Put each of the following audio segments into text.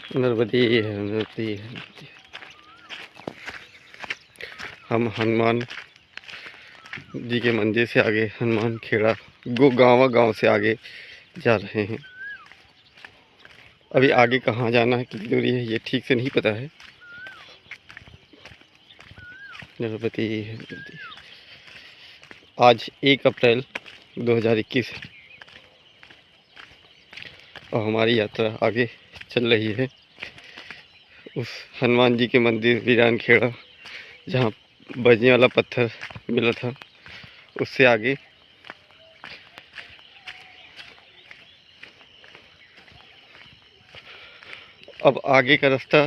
नर्मदे नर्मदे नर्मदे। हम हनुमान जी के मंदिर से आगे हनुमान खेड़ा गाँव से आगे जा रहे हैं। अभी आगे कहाँ जाना है, कितनी दूरी है, ये ठीक से नहीं पता है। नर्मदे नर्मदे। आज 1 अप्रैल 2021 और हमारी यात्रा आगे चल रही है उस हनुमान जी के मंदिर वीरान खेड़ा, जहाँ बजने वाला पत्थर मिला था, उससे आगे। अब आगे का रास्ता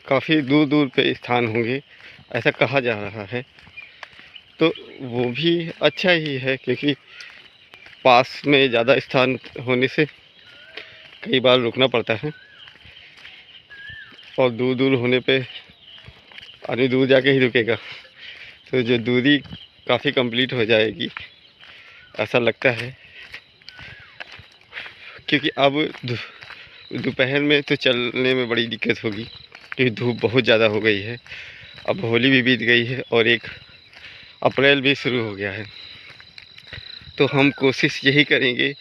काफ़ी दूर दूर पे स्थान होंगे, ऐसा कहा जा रहा है। तो वो भी अच्छा ही है, क्योंकि पास में ज़्यादा स्थान होने से कई बार रुकना पड़ता है, और दूर दूर होने पे आदमी दूर जाके ही रुकेगा, तो जो दूरी काफ़ी कंप्लीट हो जाएगी ऐसा लगता है। क्योंकि अब दोपहर में तो चलने में बड़ी दिक्कत होगी, क्योंकि धूप बहुत ज़्यादा हो गई है। अब होली भी बीत गई है और 1 अप्रैल भी शुरू हो गया है। तो हम कोशिश यही करेंगे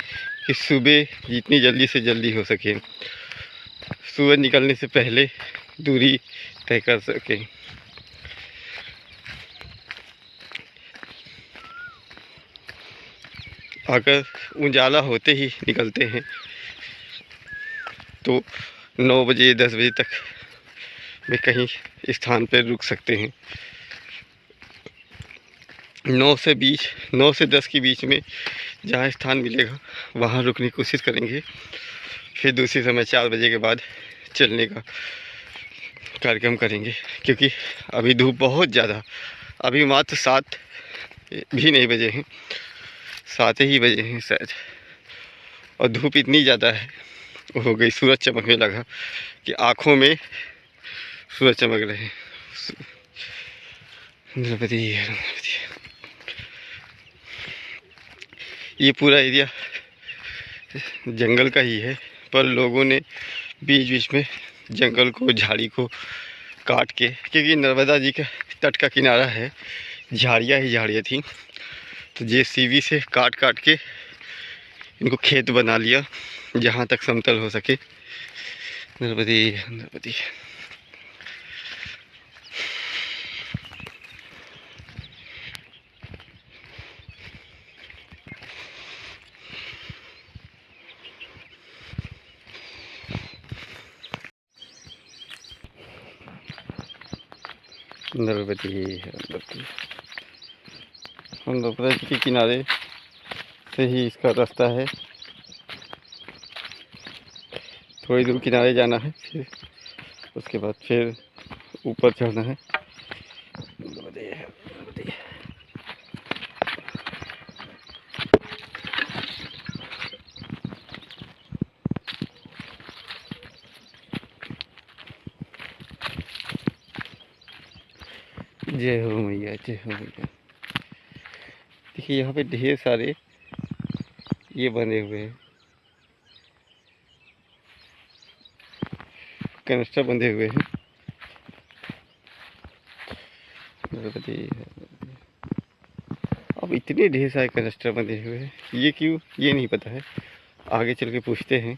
कि सुबह जितनी जल्दी से जल्दी हो सके, सूरज निकलने से पहले दूरी तय कर सकें। अगर उजाला होते ही निकलते हैं तो 9 बजे 10 बजे तक में कहीं स्थान पर रुक सकते हैं। 9 से 10 के बीच में जहाँ स्थान मिलेगा वहाँ रुकने की कोशिश करेंगे। फिर दूसरी समय 4 बजे के बाद चलने का कार्यक्रम करेंगे, क्योंकि अभी धूप बहुत ज़्यादा, अभी मात्र 7 भी नहीं बजे हैं, 7 ही बजे हैं शायद, और धूप इतनी ज़्यादा है हो गई, सूरज चमकने लगा कि आँखों में सूरज चमक रहे हैं। ये पूरा एरिया जंगल का ही है, पर लोगों ने बीच बीच में जंगल को, झाड़ी को काट के, क्योंकि नर्मदा जी का तट का किनारा है, झाड़ियाँ ही झाड़ियाँ थी, तो जेसीबी से काट काट के इनको खेत बना लिया जहाँ तक समतल हो सके। नर्मदे नर्मदे। नर्मदे नर्मदे। हम नर्मदा जी के किनारे से ही इसका रास्ता है, थोड़ी दूर किनारे जाना है, फिर उसके बाद फिर ऊपर चढ़ना है। नर्मदे नर्मदे। जय हो मैया, जय हो मैया। देखिए यहाँ पे ढेर सारे ये बने हुए हैं, कनस्टर बंधे हुए हैं। नर्मदे। अब इतने ढेर सारे कनस्टर बंधे हुए हैं, ये क्यों, ये नहीं पता है। आगे चल के पूछते हैं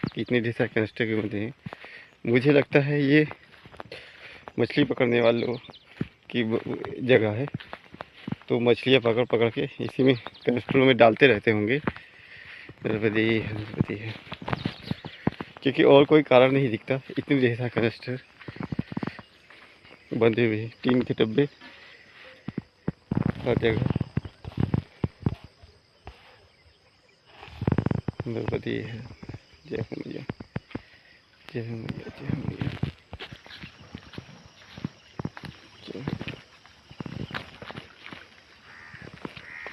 कि इतने ढेर सारे कनस्टर क्यों बंधे हैं। मुझे लगता है ये मछली पकड़ने वालों की जगह है, तो मछलियाँ पकड़ पकड़ के इसी में कनस्टरों में डालते रहते होंगे। नर्मदे नर्मदे। क्योंकि और कोई कारण नहीं दिखता, इतने ढेर सारे कनस्टर बंधे हुए हैं, टीन के डब्बे हर जगह। नर्मदे है। जय हो मैया, जय हो मैया, जय हो मैया।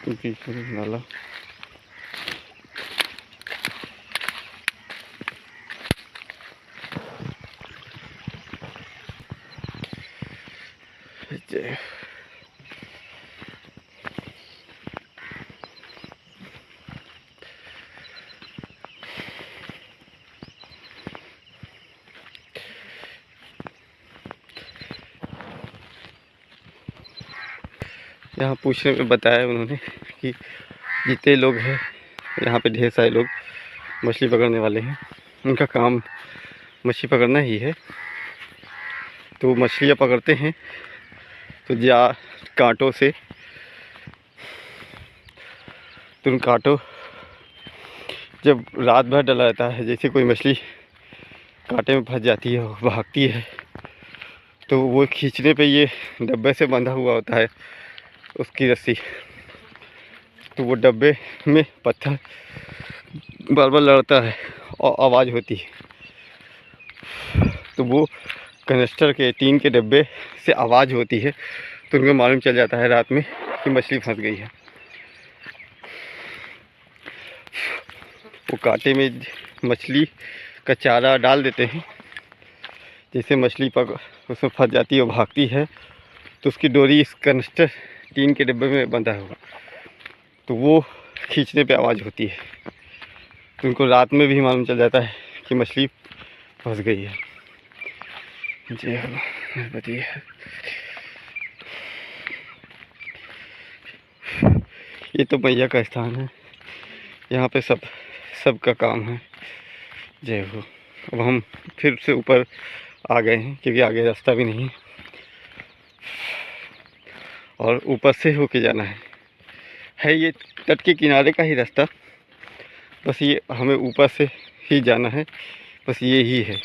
बीच में नाला। जय। यहाँ पूछने में बताया उन्होंने कि जितने लोग हैं यहाँ पे ढेर सारे लोग मछली पकड़ने वाले हैं, उनका काम मछली पकड़ना ही है। तो मछलियाँ पकड़ते हैं तो कांटों से, तो उन कांटों जब रात भर डला रहता है, जैसे कोई मछली कांटे में फंस जाती है, भागती है, तो वो खींचने पे ये डब्बे से बंधा हुआ होता है उसकी रस्सी, तो वो डब्बे में पत्थर बार बार लड़ता है और आवाज़ होती है। तो वो कनेस्टर के टीन के डब्बे से आवाज़ होती है, तो उनको मालूम चल जाता है रात में कि मछली फंस गई है। वो कांटे में मछली का चारा डाल देते हैं, जैसे मछली उसमें फंस जाती है और भागती है, तो उसकी डोरी इस कनेस्टर टीन के डिब्बे में बंधा होगा, तो वो खींचने पे आवाज़ होती है, तो उनको रात में भी मालूम चल जाता है कि मछली फंस गई है। जी हाँ, बताइए। ये तो मैया का स्थान है, यहाँ पे सबका काम है। जय हो। अब हम फिर से ऊपर आ गए हैं क्योंकि आगे रास्ता भी नहीं है और ऊपर से होके जाना है ये तट के किनारे का ही रास्ता, बस ये हमें ऊपर से ही जाना है, बस ये ही है।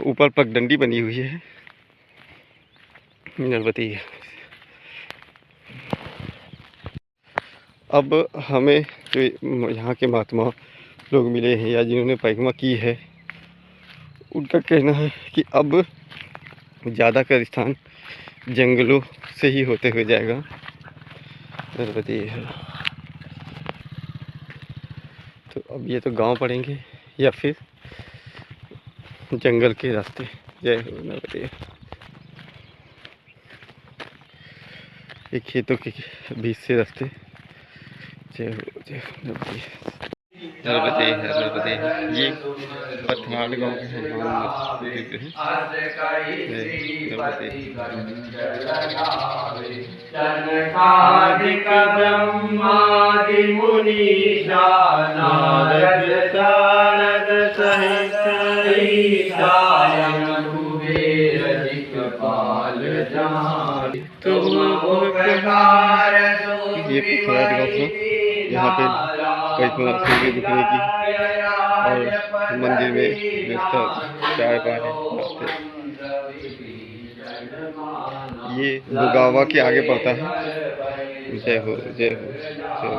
ऊपर पगडंडी बनी हुई है नर्मदी। अब हमें जो यहाँ के महात्मा लोग मिले हैं या जिन्होंने परिक्रमा की है, उनका कहना है कि अब ज़्यादातर स्थान जंगलों से ही होते हुए जाएगा। नर्मदी है। तो अब ये तो गांव पड़ेंगे या फिर जंगल के रास्ते। जय हो नर्मदी। ये खेतों के बीच से रास्ते। जय हो नर्मदी। नर्मदे है, नर्मदे है। ये पथनाड़ गाँव के हनुमान दिव्य हैं। ये पथनाड़ गाँव था, यहाँ पे परिक्रमा सूर्य रुकने की और मंदिर में व्यवस्था चाय पानी नाश्ते। ये दुगावा के आगे पड़ता है। जय हो जय हो जय हो।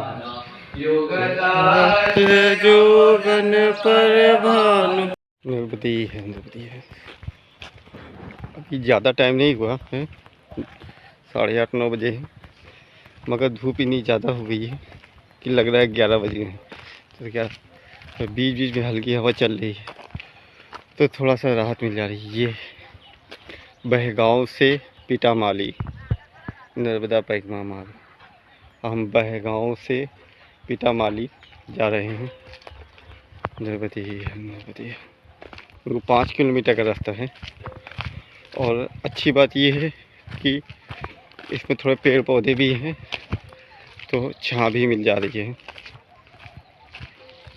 जोगन पर भानु नर्मदी है, नर्मदी है। अभी ज़्यादा टाइम नहीं हुआ है, 8:30-9 बजे है, मगर धूप इतनी ज़्यादा हो गई है कि लग रहा है 11 बजे हैं। तो क्या बीच बीच में हल्की हवा चल रही है, तो थोड़ा सा राहत मिल जा रही है। ये बहगांव से पिटामाली नर्मदा परिक्रमा मार्ग, हम बहगांव से पिटामाली जा रहे हैं। नर्मदी नर्मदी। वो 5 किलोमीटर का रास्ता है और अच्छी बात ये है कि इसमें थोड़े पेड़ पौधे भी हैं, तो छाँ भी मिल जा रही है।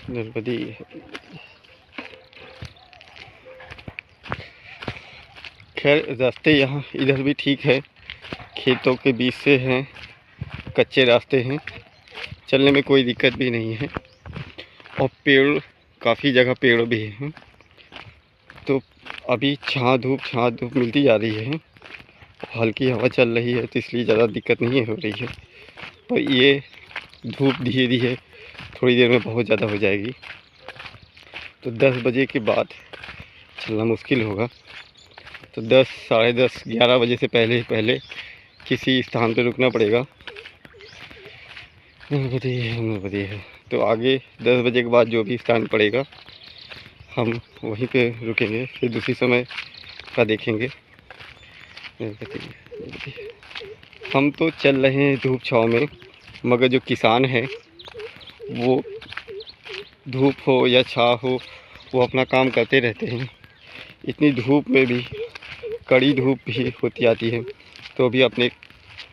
नर्मदी। खैर रास्ते यहाँ इधर भी ठीक है, खेतों के बीच से हैं, कच्चे रास्ते हैं, चलने में कोई दिक्कत भी नहीं है और पेड़ काफ़ी जगह पेड़ भी हैं, तो अभी छाँ धूप मिलती जा रही है, हल्की हवा चल रही है, तो इसलिए ज़्यादा दिक्कत नहीं हो रही है। पर ये धूप धीरे धीरे थोड़ी देर में बहुत ज़्यादा हो जाएगी, तो 10 बजे के बाद चलना मुश्किल होगा। तो 10, साढ़े 10, 11 बजे से पहले किसी स्थान पर रुकना पड़ेगा। नर्मदी है। तो आगे 10 बजे के बाद जो भी स्थान पड़ेगा हम वहीं पे रुकेंगे, फिर दूसरी समय का देखेंगे। हम तो चल रहे हैं धूप छाँव में, मगर जो किसान हैं वो धूप हो या छाँव हो वो अपना काम करते रहते हैं। इतनी धूप में भी, कड़ी धूप भी होती आती है, तो भी अपने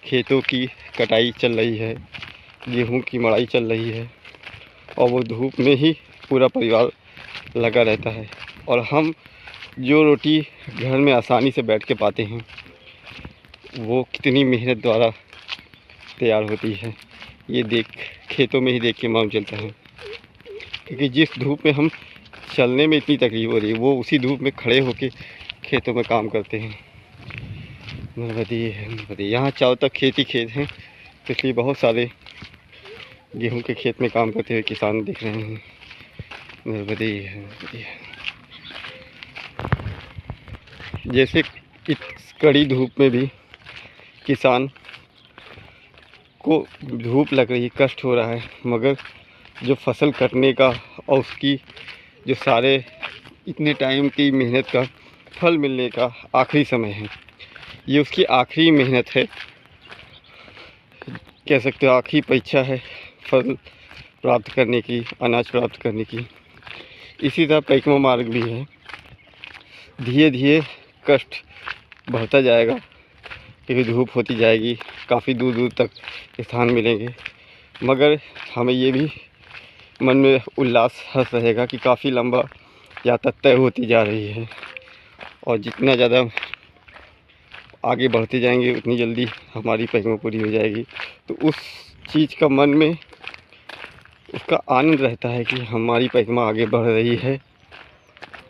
खेतों की कटाई चल रही है, गेहूं की मड़ाई चल रही है, और वो धूप में ही पूरा परिवार लगा रहता है। और हम जो रोटी घर में आसानी से बैठ के पाते हैं, वो कितनी मेहनत द्वारा तैयार होती है, ये खेतों में ही देख के मालूम चलता है। क्योंकि जिस धूप में हम चलने में इतनी तकलीफ हो रही है, वो उसी धूप में खड़े होके खेतों में काम करते हैं। नर्मदी यहाँ चारों तक खेत ही खेत हैं, इसलिए बहुत सारे गेहूं के खेत में काम करते हुए किसान दिख रहे हैं। नर्मदी जैसे इस कड़ी धूप में भी किसान को धूप लग रही है, कष्ट हो रहा है, मगर जो फसल कटने का और उसकी जो सारे इतने टाइम की मेहनत का फल मिलने का आखिरी समय है, ये उसकी आखिरी मेहनत है, कह सकते हो आखिरी परीक्षा है फल प्राप्त करने की, अनाज प्राप्त करने की। इसी तरह परिक्रमा मार्ग भी है, धीरे धीरे कष्ट बढ़ता जाएगा, क्योंकि धूप होती जाएगी, काफ़ी दूर दूर तक स्थान मिलेंगे, मगर हमें ये भी मन में उल्लास हर्ष रहेगा कि काफ़ी लंबा यात्रा तय होती जा रही है, और जितना ज़्यादा आगे बढ़ते जाएंगे उतनी जल्दी हमारी परिक्रमा पूरी हो जाएगी। तो उस चीज़ का मन में उसका आनंद रहता है कि हमारी परिक्रमा आगे बढ़ रही है,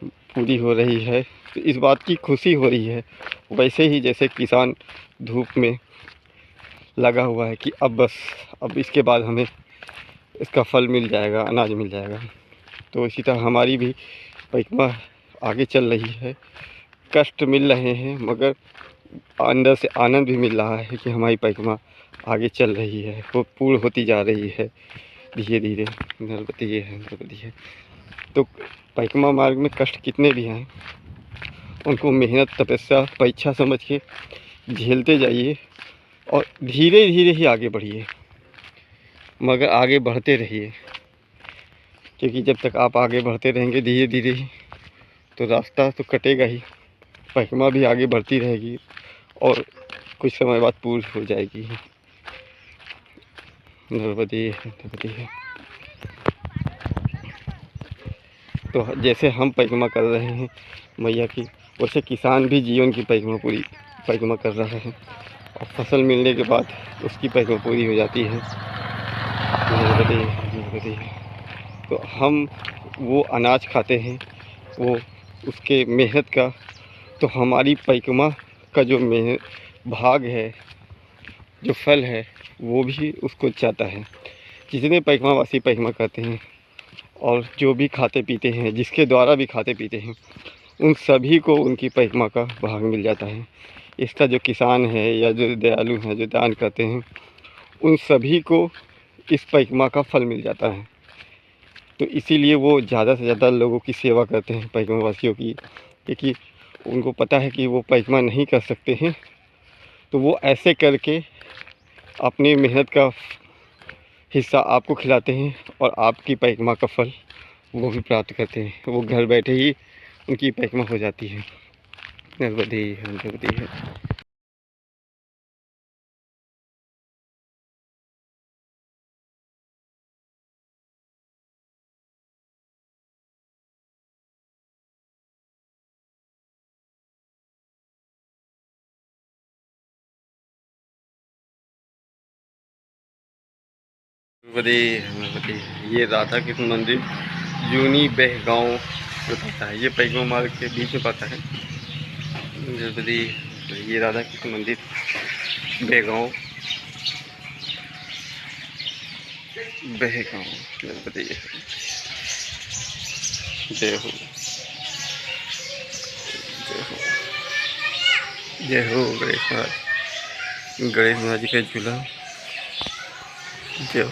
पूरी हो रही है, तो इस बात की खुशी हो रही है। वैसे ही जैसे किसान धूप में लगा हुआ है कि अब इसके बाद हमें इसका फल मिल जाएगा, अनाज मिल जाएगा, तो इसी तरह हमारी भी परिक्रमा आगे चल रही है। कष्ट मिल रहे हैं, मगर अंदर से आनंद भी मिल रहा है कि हमारी परिक्रमा आगे चल रही है, वो पूर्ण होती जा रही है धीरे धीरे। नर्मदी है। तो परिक्रमा मार्ग में कष्ट कितने भी हैं, उनको मेहनत, तपस्या, परीक्षा समझ के झेलते जाइए और धीरे धीरे ही आगे बढ़िए, मगर आगे बढ़ते रहिए, क्योंकि जब तक आप आगे बढ़ते रहेंगे धीरे धीरे ही, तो रास्ता तो कटेगा ही, परिक्रमा भी आगे बढ़ती रहेगी और कुछ समय बाद पूर्ण हो जाएगी। नर्मदी है। तो जैसे हम परिक्रमा कर रहे हैं मैया की, वैसे किसान भी जीवन की परिक्रमा कर रहा है, और फसल मिलने के बाद उसकी परिक्रमा पूरी हो जाती है। नर्मदी है। तो हम वो अनाज खाते हैं, वो उसके मेहनत का, तो हमारी परिक्रमा का जो भाग है, जो फल है, वो भी उसको चाहता है। जितने परिक्रमावासी परिक्रमा करते हैं और जो भी खाते पीते हैं, जिसके द्वारा भी खाते पीते हैं, उन सभी को उनकी परिक्रमा का भाग मिल जाता है। इसका जो किसान है या जो दयालु हैं, जो दान करते हैं, उन सभी को इस परिक्रमा का फल मिल जाता है। तो इसीलिए वो ज़्यादा से ज़्यादा लोगों की सेवा करते हैं, परिक्रमावासियों की, क्योंकि उनको पता है कि वो परिक्रमा नहीं कर सकते हैं, तो वो ऐसे करके अपनी मेहनत का हिस्सा आपको खिलाते हैं और आपकी परिक्रमा का फल वो भी प्राप्त करते हैं। वो घर बैठे ही उनकी परिक्रमा हो जाती है। नर्मदी है। नर्मदी ये राधा कृष्ण मंदिर जूनी बेह गाँव में पड़ता है, ये परिक्रमा मार्ग के बीच में पड़ता है। नर्मदी ये राधा कृष्ण मंदिर बेहगाँव नर्मदी। जय हो, जय हो, जय हो गणेश महाराज जी का झूला। जय हो।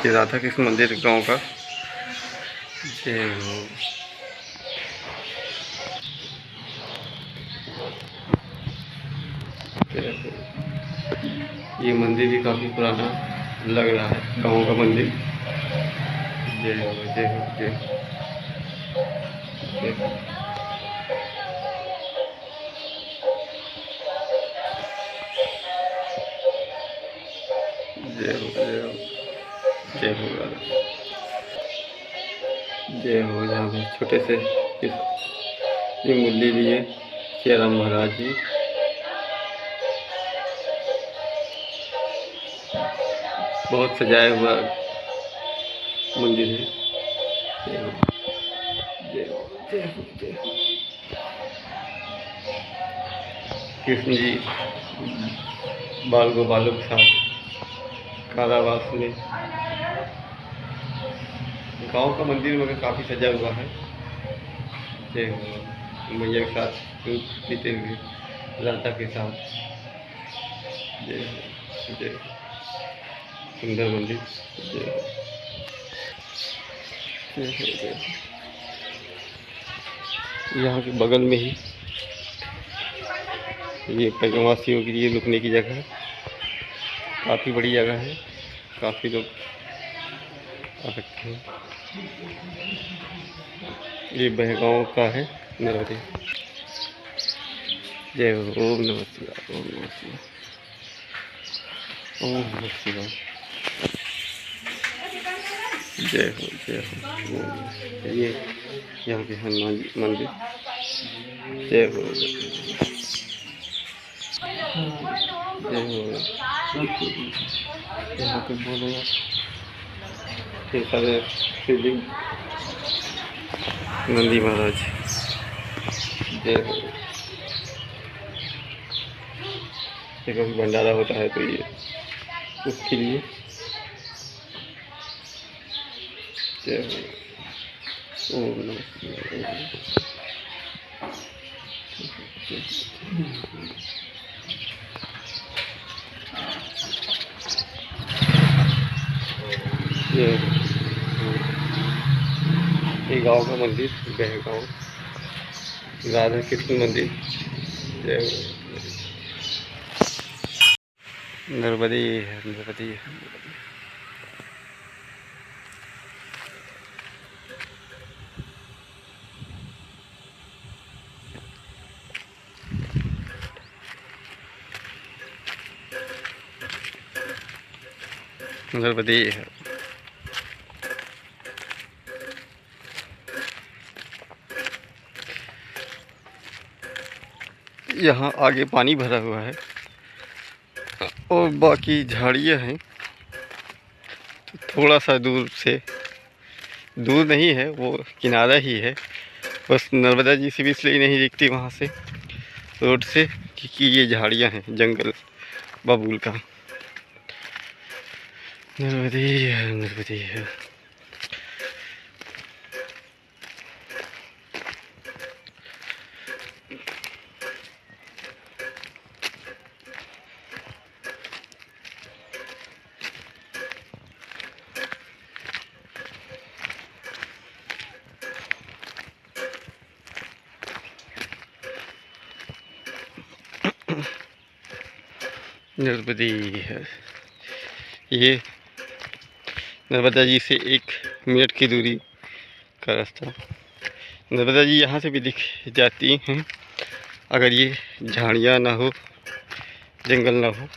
ये राधा कृष्ण मंदिर गांव का। जय हो। ये मंदिर भी काफ़ी पुराना लग रहा है, गांव का मंदिर। जय हो, जय हो, जय हो, जय हो। जय हो जय हो जय हो जय हो। यहाँ पे छोटे से ये मुरली लिए सियाराम महाराज जी। बहुत सजाया हुआ मंदिर है। जय हो जय हो जय हो जय हो। कृष्ण जी बाल गोपालों के साथ कारावास में। गांव का मंदिर मगर काफ़ी सजा हुआ है। जय हो मैया के साथ दूध पीते हुए राधा के साथ। जय हो जय हो। सुंदर मंदिर। जय हो जय हो जय हो। यहाँ के बगल में ही ये पैगम्बरवासियों के लिए रुकने की जगह है। काफ़ी बड़ी जगह है, काफ़ी लोग आ सकते हैं। ये बहगांव का है नर्मदे। जय हो। ओम नमः शिवाय ओम नमः शिवाय ओम नमः शिवाय। जय हो जय हो। ये यहाँ के हनुमान जी मंदिर। जय हो जय हो। यहाँ पे बोलो ये सारे शिवलिंग नंदी महाराज। जय हो। ये कभी भंडारा होता है तो ये उसके लिए। जय हो। ओम नमः शिवाय। ये गांव का मंदिर बहगांव राधा कृष्ण मंदिर। जय नर्मदे नर्मदे। नर्मदे है। यहाँ आगे पानी भरा हुआ है और बाकी झाड़ियाँ हैं। तो थोड़ा सा दूर से, दूर नहीं है वो किनारा ही है, बस नर्मदा जी से भी इसलिए नहीं दिखती वहाँ से रोड से क्योंकि ये झाड़ियाँ हैं, जंगल बबूल का। नर्मदे है नर्मदे है। नर्मदे है। ये नर्मदा जी से 1 मिनट की दूरी का रास्ता। नर्मदा जी यहाँ से भी दिख जाती हैं अगर ये झाड़ियाँ ना हो, जंगल ना हो,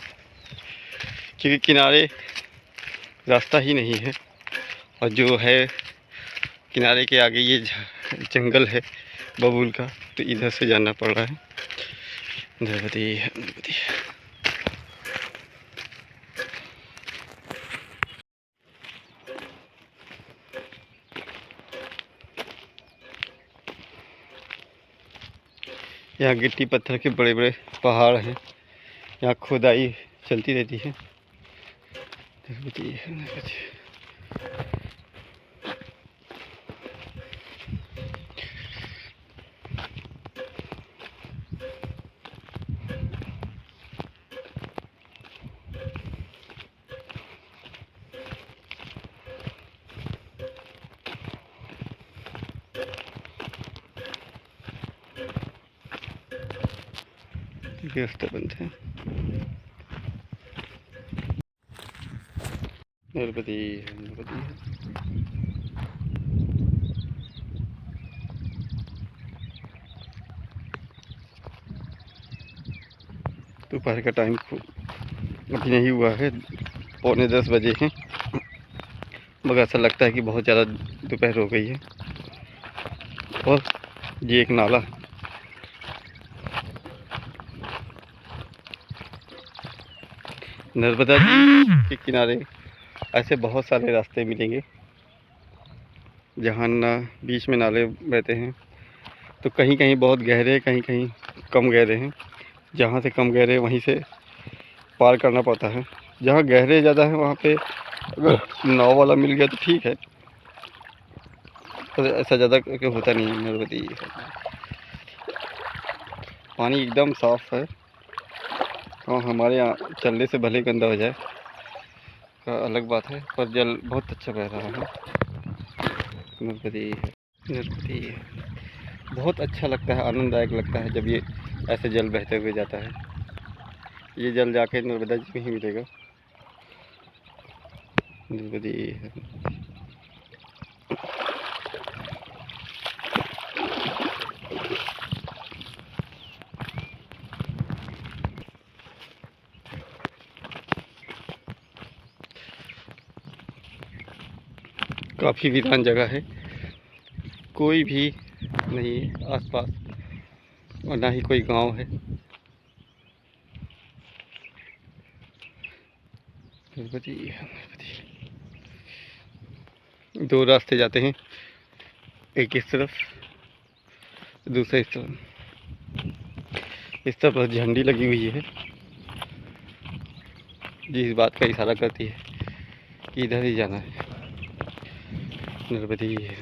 क्योंकि किनारे रास्ता ही नहीं है और जो है किनारे के आगे ये जंगल है बबूल का, तो इधर से जाना पड़ रहा है। नर्मदे नर्मदे। यहाँ गिट्टी पत्थर के बड़े बड़े पहाड़ हैं। यहाँ खुदाई चलती रहती है। रास्ता बंद है। नर्मदे नर्मदे। दोपहर का टाइम अभी नहीं हुआ है, 9:45 बजे हैं, मगर ऐसा लगता है कि बहुत ज़्यादा दोपहर हो गई है। और ये एक नाला, नर्मदा जी के किनारे ऐसे बहुत सारे रास्ते मिलेंगे जहाँ ना बीच में नाले बहते हैं, तो कहीं कहीं बहुत गहरे, कहीं कहीं कम गहरे हैं। जहाँ से कम गहरे वहीं से पार करना पड़ता है। जहाँ गहरे ज़्यादा है वहाँ पे अगर नाव वाला मिल गया तो ठीक है, पर ऐसा ज़्यादा करके होता नहीं है। नर्मदी पानी एकदम साफ़ है, और हमारे यहाँ चलने से भले गंदा हो जाए का अलग बात है, पर जल बहुत अच्छा बह रहा है। नर्मदी है, नर्मदी है। बहुत अच्छा लगता है, आनंददायक लगता है जब ये ऐसे जल बहते हुए जाता है। ये जल जाके नर्मदा जी में ही मिलेगा। नर्मदी है। काफ़ी वीरान जगह है, कोई भी नहीं है आसपास, और ना ही कोई गांव है। नर्मदी है, नर्मदी। 2 रास्ते जाते हैं, एक इस तरफ, दूसरा इस तरफ। इस तरफ झंडी लगी हुई है, जिस बात का इशारा करती है कि इधर ही जाना है। नर्मदी है,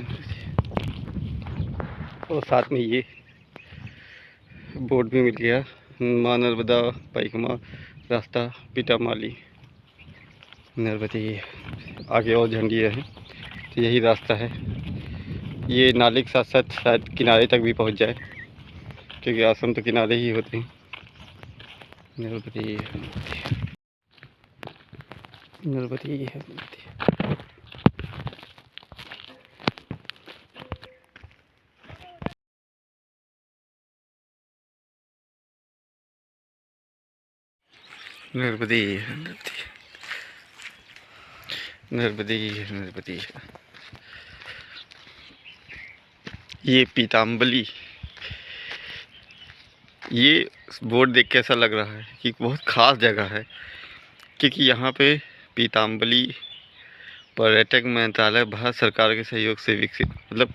और साथ में ये बोर्ड भी मिल गया, माँ नर्मदा पाइकमा रास्ता पिटामाली। नर्मदी आगे और झंडी है, तो यही रास्ता है। ये नाले के साथ साथ शायद किनारे तक भी पहुंच जाए, क्योंकि आश्रम तो किनारे ही होते हैं। नर्मदी है, नर्मदी है। नर्मदी है, नर्मदी है, नर्मदी है। ये पीताम्बली, ये बोर्ड देख के ऐसा लग रहा है कि बहुत ख़ास जगह है, क्योंकि यहाँ पे पीताम्बली पर्यटक मंत्रालय भारत सरकार के सहयोग से विकसित, मतलब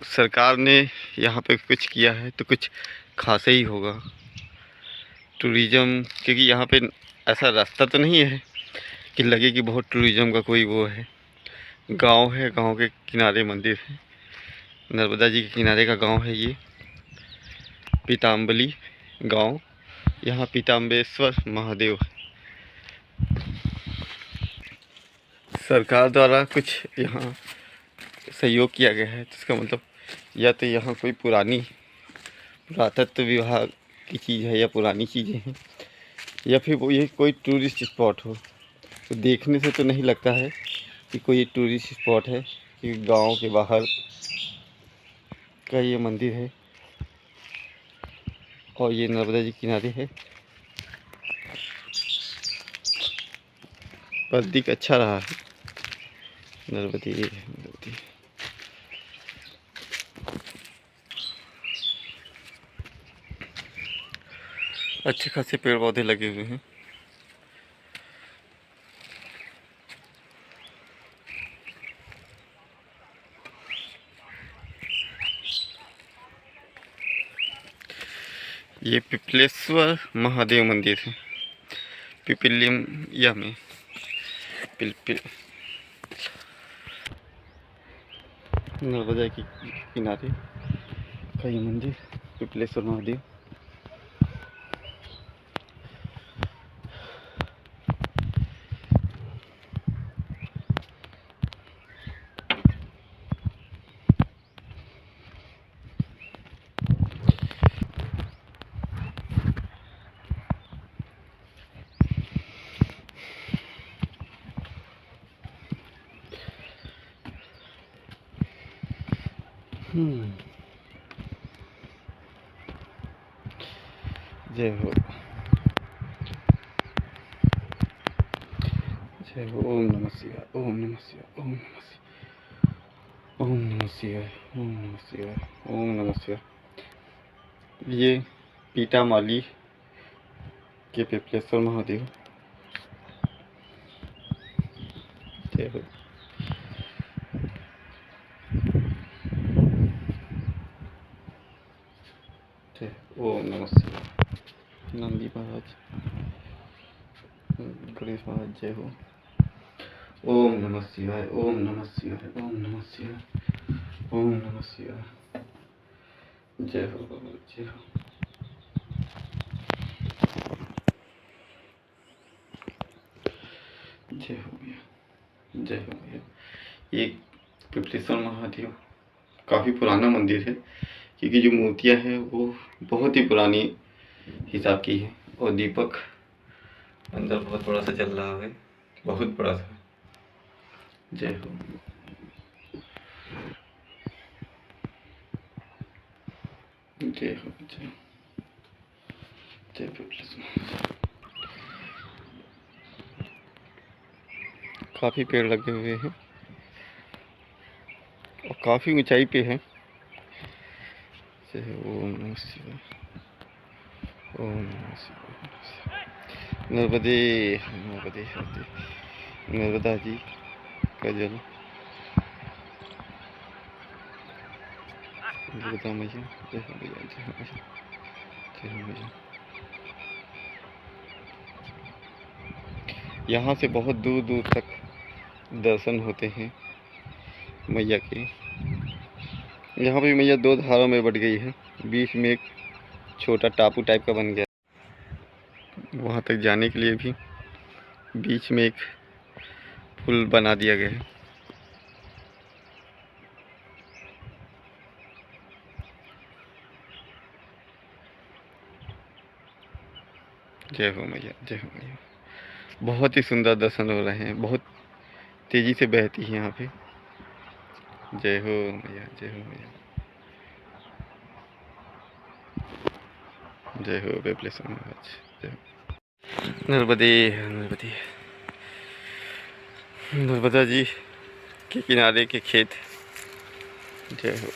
सरकार ने यहाँ पे कुछ किया है तो कुछ खास ही होगा। टूरिज़्म, क्योंकि यहाँ पे ऐसा रास्ता तो नहीं है कि लगे कि बहुत टूरिज़्म का कोई वो है। गांव है, गांव के किनारे मंदिर है, नर्मदा जी के किनारे का गांव है ये पीताम्बली गांव। यहाँ पीताम्बेश्वर महादेव सरकार द्वारा कुछ यहाँ सहयोग किया गया है, तो इसका मतलब या तो यहाँ कोई पुरातत्व विभाग की चीज़ है या पुरानी चीज़ें हैं, या फिर वो ये कोई टूरिस्ट स्पॉट हो। तो देखने से तो नहीं लगता है कि कोई टूरिस्ट स्पॉट है, कि गांव के बाहर का ये मंदिर है, और ये नर्मदा जी किनारे है। पर दिख अच्छा रहा है। नर्मदी, नर्मदी। अच्छे खासे पेड़ पौधे लगे हुए हैं। ये पिपलेश्वर महादेव मंदिर है, पिपलिया में। पिलपिल नर्मदा के किनारे का ये मंदिर पिपलेश्वर महादेव। जय हो। जय हो। ओम नमः शिवाय, ओम नमः शिवाय, ओम नमः शिवाय, ओम नमः शिवाय, ओम नमः शिवाय, ओम नमः शिवाय। ये पीटा माली के पिपलेश्वर महादेव। जय हो। जय ओम नमः शिवाय। नंदी महाराज, गणेश महाराज, जय हो। ओम नमः शिवाय, ओम नमः शिवाय, ओम नमः शिवाय, ओम नमः शिवाय। जय हो बाबा, जय हो। जय हो भैया, जय हो भैया। ये पिपलेश्वर महादेव काफ़ी पुराना मंदिर है, क्योंकि जो मूर्तियाँ हैं वो बहुत ही पुरानी हिसाब की है, और दीपक अंदर बहुत बड़ा सा जल रहा है, बहुत बड़ा सा। जय हो। जय हो, जय जय पिपलेश्वर। काफ़ी पेड़ लगे हुए हैं और काफ़ी ऊंचाई पे हैं। जय ओम नमः शिवाय, ओम नमः शिवाय। नर्मदे नर्मदे नर्मदा जी का जल, नर्मदा मैया, जय हो मैया, जय हो मैया, जय हो मैया। यहाँ से बहुत दूर दूर तक दर्शन होते हैं मैया के। यहाँ पे मैया दो धारों में बट गई है, बीच में एक छोटा टापू टाइप का बन गया। वहाँ तक जाने के लिए भी बीच में एक पुल बना दिया गया है। जय हो मैया, जय हो मैया। बहुत ही सुंदर दर्शन हो रहे हैं, बहुत तेजी से बहती है यहाँ पे। जय हो मैया, जय हो मैया, जय हो पिपलेश्वर महाराज, जय हो। नर्मदे नर्मदे। नर्मदा जी के किनारे के खेत। जय हो।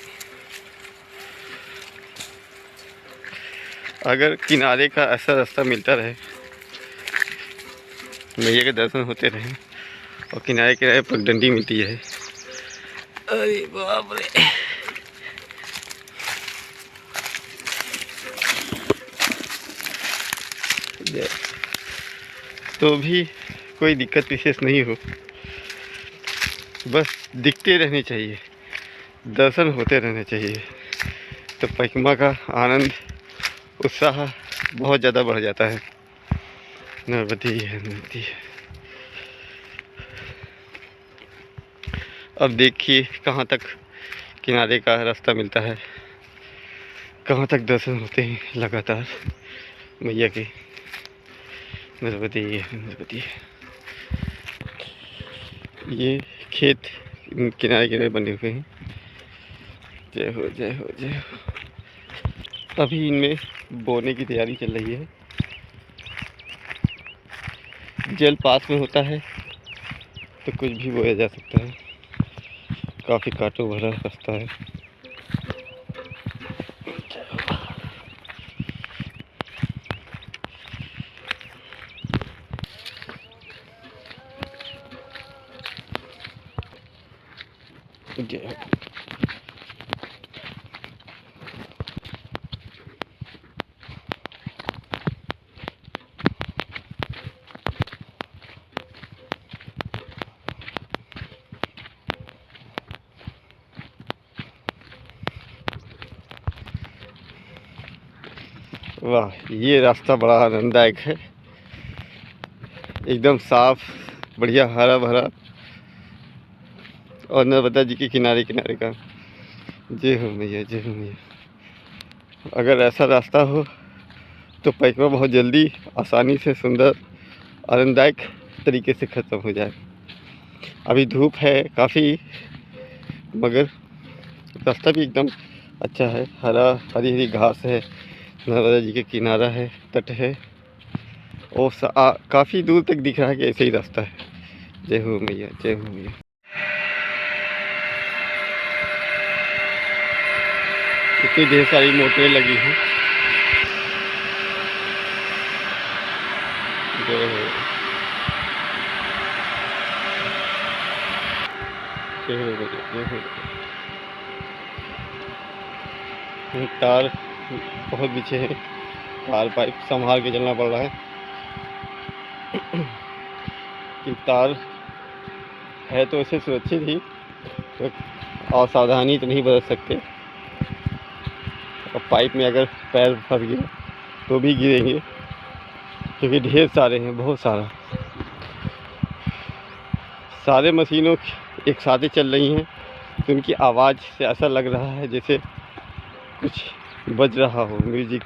अगर किनारे का ऐसा रास्ता मिलता रहे, मैया के दर्शन होते रहे, और किनारे किनारे पगडंडी मिलती है, अरे बाप रे, तो भी कोई दिक्कत विशेष नहीं हो, बस दिखते रहने चाहिए, दर्शन होते रहने चाहिए, तो परिक्रमा का आनंद, उत्साह बहुत ज़्यादा बढ़ जाता है। नर्मदी है, नर्मदी है। अब देखिए कहाँ तक किनारे का रास्ता मिलता है, कहाँ तक दर्शन होते हैं लगातार मैया के। नर्मदी है, नर्मदी है। ये खेत किनारे किनारे बने हुए हैं। जय हो, जय हो, जय हो। अभी इनमें बोने की तैयारी चल रही है। जल पास में होता है तो कुछ भी बोया जा सकता है। काफ़ी कांटों भरा रास्ता है। जय हो। वाह, ये रास्ता बड़ा आनंददायक है, एकदम साफ, बढ़िया हरा भरा, और नर्मदा जी के किनारे किनारे का। जय हो मैया, जय हो मैया। अगर ऐसा रास्ता हो तो परिक्रमा बहुत जल्दी, आसानी से, सुंदर, आनंददायक तरीके से ख़त्म हो जाए। अभी धूप है काफ़ी, मगर रास्ता भी एकदम अच्छा है, हरा, हरी हरी घास है, नर्मदा जी के किनारा है, तट है, और काफ़ी दूर तक दिख रहा है कि ऐसे ही रास्ता है। जय हो मैया, जय हो मैया। इतनी ढेर सारी मोटरें लगी हैं। जय हो, जय हो मैया, जय हो। तार बहुत पीछे है, तार पाइप संभाल के चलना पड़ रहा है कि तार है तो ऐसे सुरक्षित ही, तो असावधानी तो नहीं बरत सकते। और पाइप में अगर पैर फंस गए तो भी गिरेंगे, क्योंकि ढेर सारे हैं, बहुत सारे मशीनों एक साथ ही चल रही हैं, तो उनकी आवाज़ से ऐसा लग रहा है जैसे कुछ बज रहा हो म्यूजिक।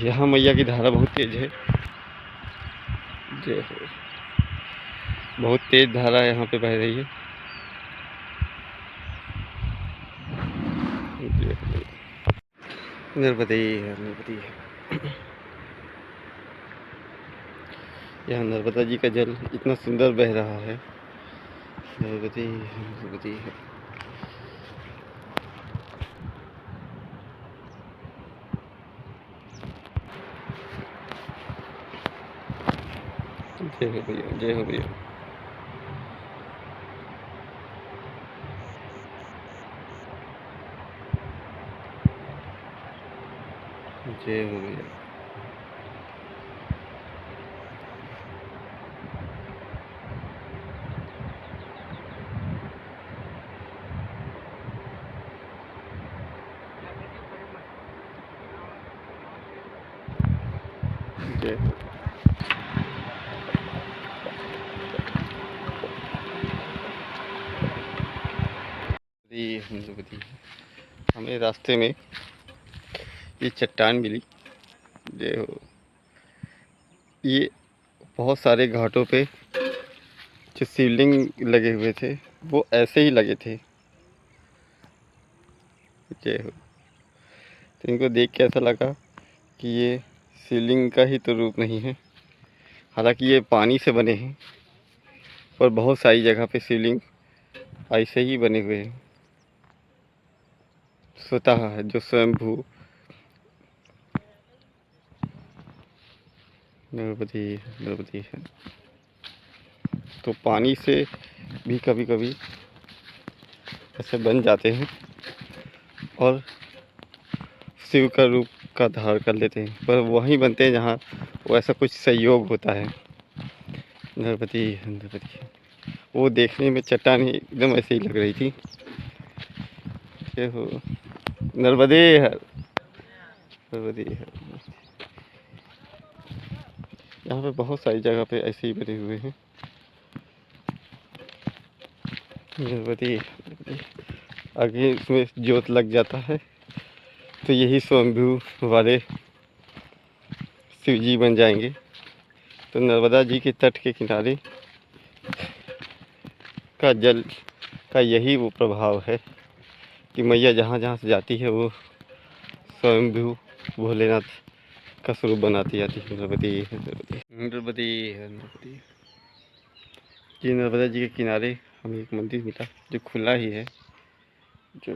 यहाँ मैया की धारा बहुत तेज है। जय हो, बहुत तेज धारा यहाँ पे बह रही है। नर्मदे नर्मदे। यहाँ नर्मदा जी का जल इतना सुंदर बह रहा है। नर्मदे नर्मदे। जय हो भैया, जय हो भैया। जय हो भैया। जय हो। नर्मदे। हमें रास्ते में ये चट्टान मिली। जय हो। ये बहुत सारे घाटों पे जो शिवलिंग लगे हुए थे वो ऐसे ही लगे थे। जय हो। तो इनको देख के ऐसा लगा कि ये शिवलिंग का ही तो रूप नहीं है। हालांकि ये पानी से बने हैं, और बहुत सारी जगह पे शिवलिंग ऐसे ही बने हुए हैं, स्वतः है, जो स्वयंभू। नर्मदे नर्मदे है। तो पानी से भी कभी कभी ऐसे बन जाते हैं और शिव का रूप का धारण कर लेते हैं, पर वहीं बनते हैं जहाँ वो ऐसा कुछ संयोग होता है। नर्मदे नर्मदे। वो देखने में चट्टान एकदम ऐसे ही लग रही थी। ये हो, नर्मदे हर, नर्मदे हर। यहाँ पे बहुत सारी जगह पे ऐसे ही बने हुए हैं। नर्मदे नर्मदे। आगे इसमें ज्योत लग जाता है तो यही स्वयंभू वाले शिव जी बन जाएंगे। तो नर्मदा जी के तट के किनारे का जल का यही वो प्रभाव है कि मैया जहाँ जहाँ से जाती है वो स्वयंभू भोलेनाथ का स्वरूप बनाती जाती है। नर्मदे नर्मदे नर्मदे नर्मदे। जी, नर्मदा जी के किनारे हमें एक मंदिर मिला जो खुला ही है। जो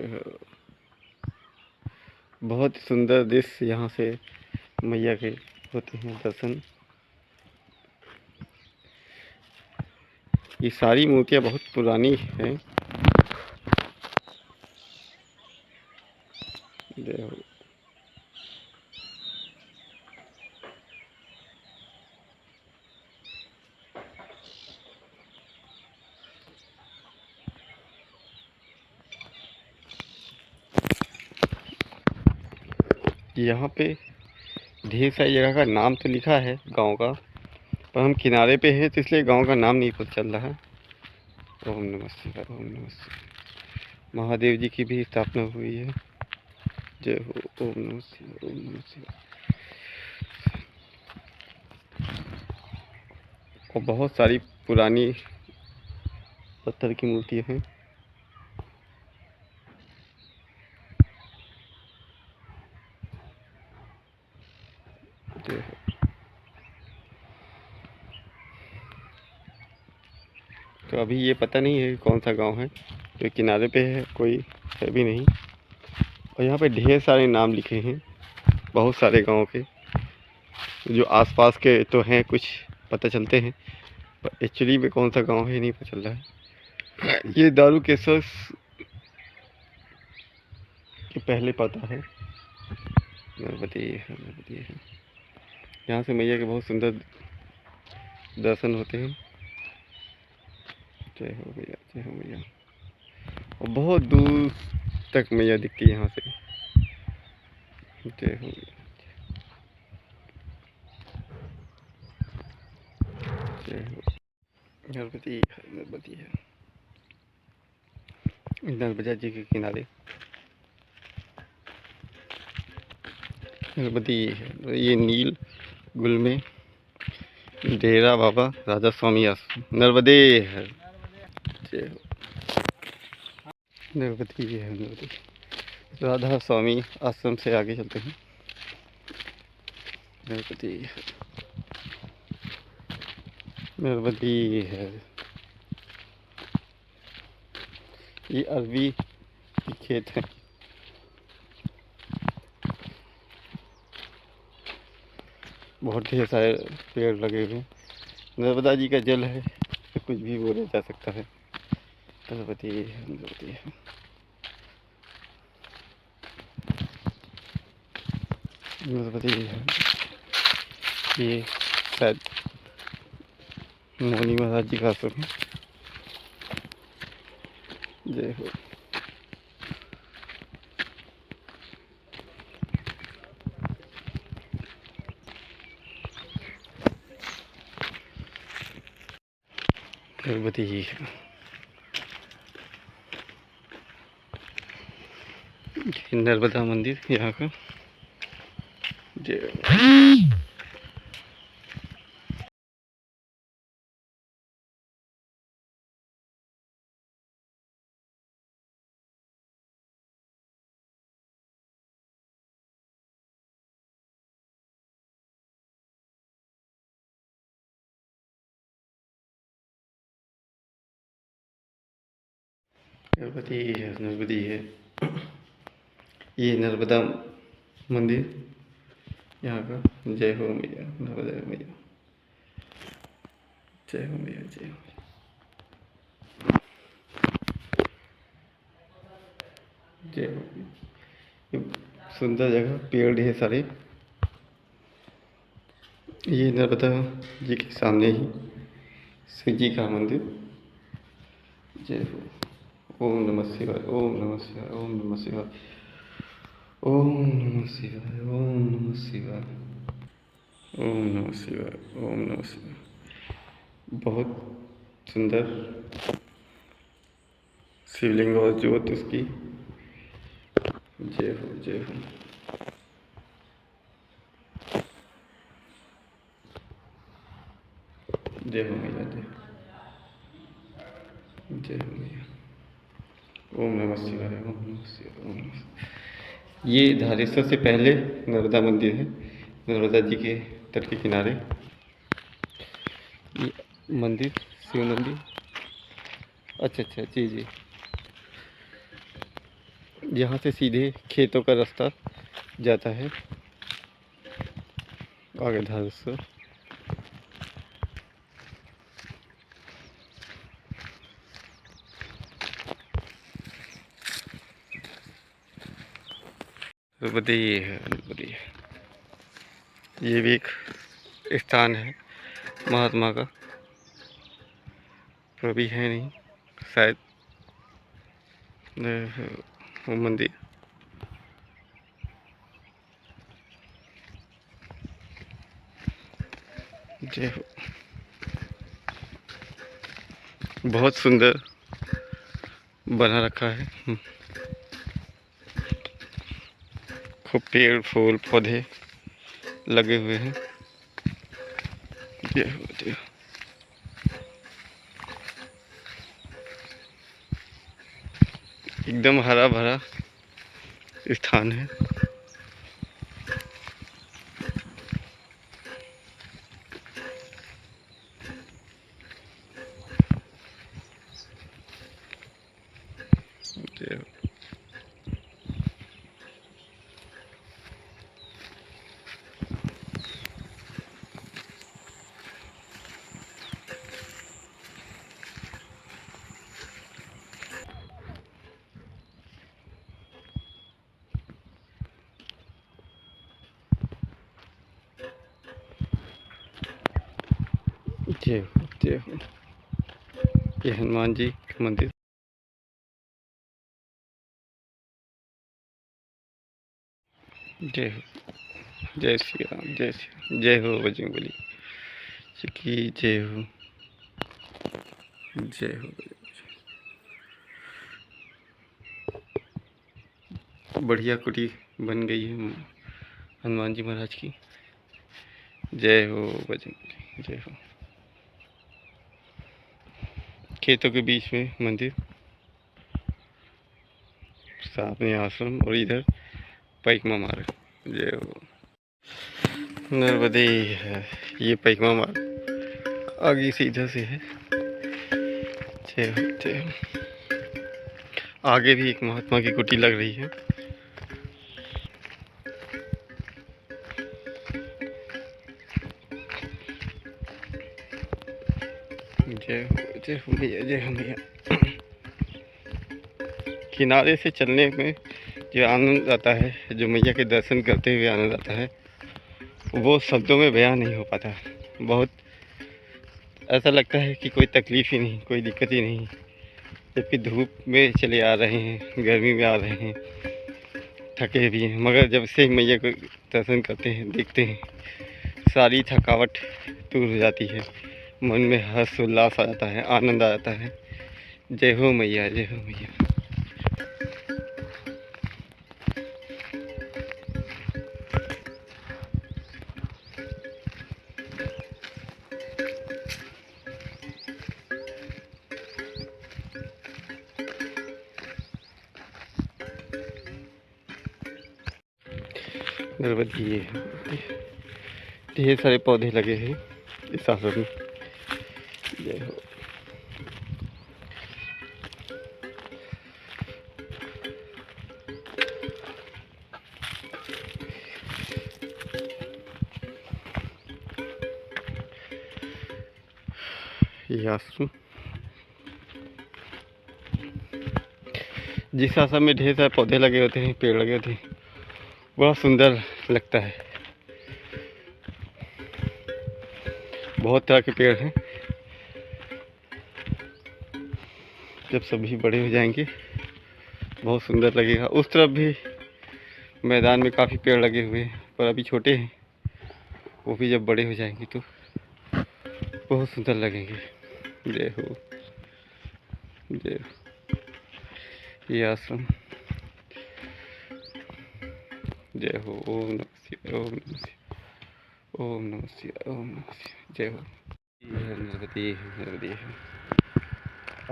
बहुत सुंदर दृश्य यहाँ से मैया के होते हैं दर्शन। ये सारी मूर्तियाँ बहुत पुरानी हैं। जय हो। यहाँ पे ढेर सारी जगह का नाम तो लिखा है गांव का, पर हम किनारे पे हैं तो इसलिए गांव का नाम नहीं पता चल रहा है। ओम नमः शिवाय, ओम नमः शिवाय। महादेव जी की भी स्थापना हुई है। जय हो, ओम नमः शिवाय, ओम नमः शिवाय। और बहुत सारी पुरानी पत्थर की मूर्तियाँ हैं। जय हो। तो अभी ये पता नहीं है कौन सा गांव है, तो किनारे पे है, कोई है भी नहीं। और यहाँ पे ढेर सारे नाम लिखे हैं बहुत सारे गाँव के, जो आसपास के तो हैं, कुछ पता चलते हैं, पर एक्चुअली में कौन सा गांव है नहीं पता चल रहा है। ये दारुकेश्वर के पहले पता है, नर्मदे है, नर्मदे है। यहाँ से मैया के बहुत सुंदर दर्शन होते हैं। जय हो मैया, जय हो मैया। और बहुत दूर तक मैया दिखती है यहाँ से। जय हो मैया, जय हो। नर्मदी है, नर्मदी है। नर्मदा जी के किनारे नर्मदी है। ये नील गुल में डेरा बाबा राधा स्वामी आश्रम नर्मदे है। जय हो। नर्मदी है, नर्मदी। राधा स्वामी आश्रम से आगे चलते हैं। नर्मदी है, नर्मदी है। ये अरबी की खेत है। बहुत ढेर सारे पेड़ लगे हुए हैं। नर्मदा जी का जल है तो कुछ भी बोला जा सकता है। नर्मदी है, नर्मदी है। नर्मदी है। ये शायद मौनी महाराज जी का आश्रम है। जय हो। नर्मदी ही है। नर्मदा मंदिर यहाँ का। जय हो। नर्मदी है, नर्मदी है। ये नर्मदा मंदिर यहाँ का। जय हो मैया, नर्मदा मैया। जय हो मैया, जय हो। जय हो। ये सुंदर जगह, पेड़ ढेर सारे। ये नर्मदा जी के सामने ही शिव जी का मंदिर। जय हो। ओम नमः शिवाय, ओम नमः शिवाय, ओम नमः शिवाय, ओम नमः शिवाय, ओम नमः शिवाय, ओम नमः शिवाय, ओम नमः शिवाय। बहुत सुंदर शिवलिंग और ज्योत उसकी। जय हो, जय हो। जय हो मैया, जय हो। जय हो मैया। ओम नमः शिवाय, ओम नमः शिवाय, ओम नमः शिवाय। ये धारेश्वर से पहले नर्मदा मंदिर है, नर्मदा जी के तट के किनारे। ये मंदिर, शिव मंदिर। अच्छा अच्छा, जी जी। यहाँ से सीधे खेतों का रास्ता जाता है आगे धारेश्वर। नर्मदी है, नर्मदी है। ये भी एक स्थान है महात्मा का, तो अभी है नहीं शायद वो मंदिर। जय हो। बहुत सुंदर बना रखा है। खूब पेड़ फूल पौधे लगे हुए हैं। जय हो, जय हो। एकदम हरा भरा स्थान है। जय हो। जय हो जय हो। ये हनुमान जी का मंदिर। जय हो। जय श्री राम जय श्री राम। जय हो बजरंगबली की जय हो। जय हो। बढ़िया कुटी बन गई है हनुमान जी महाराज की। जय हो बजरंगबली जय हो। खेतों के बीच में मंदिर, सामने आश्रम और इधर पैकमा मार्ग। जय हो। नर्मदे है ये पैकमा मार्ग, आगे से इधर से है। जय हो जय हो। आगे भी एक महात्मा की कुटी लग रही है। जय हो भैया जय हो भैया। किनारे से चलने में जो आनंद आता है, जो मैया के दर्शन करते हुए आनंद आता है, वो शब्दों में बयान नहीं हो पाता। बहुत ऐसा लगता है कि कोई तकलीफ़ ही नहीं, कोई दिक्कत ही नहीं, जबकि धूप में चले आ रहे हैं, गर्मी में आ रहे हैं, थके भी हैं, मगर जब से मैया को दर्शन करते हैं, देखते हैं, सारी थकावट दूर हो जाती है, मन में हर्ष उल्लास आ जाता है, आनंद आ जाता है। जय हो मैया जय हो मैया। नर्मदी ये ढेर सारे पौधे लगे हैं इस आश्रम में। जय हो। ये आश्रम, जिस आश्रम में ढेर सारे पौधे लगे होते हैं, पेड़ लगे होते हैं, बड़ा सुंदर लगता है। बहुत तरह के पेड़ हैं। जब सभी बड़े हो जाएंगे बहुत सुंदर लगेगा। उस तरफ भी मैदान में काफ़ी पेड़ लगे हुए हैं, पर अभी छोटे हैं। वो भी जब बड़े हो जाएंगे तो बहुत सुंदर लगेंगे। जय हो जय हो। ये आश्रम। जय हो। ओम नमः शिवाय ओम नमः शिवाय ओम नमः शिवाय ओम नमः शिवाय। जय हो। नर्मदे नर्मदे।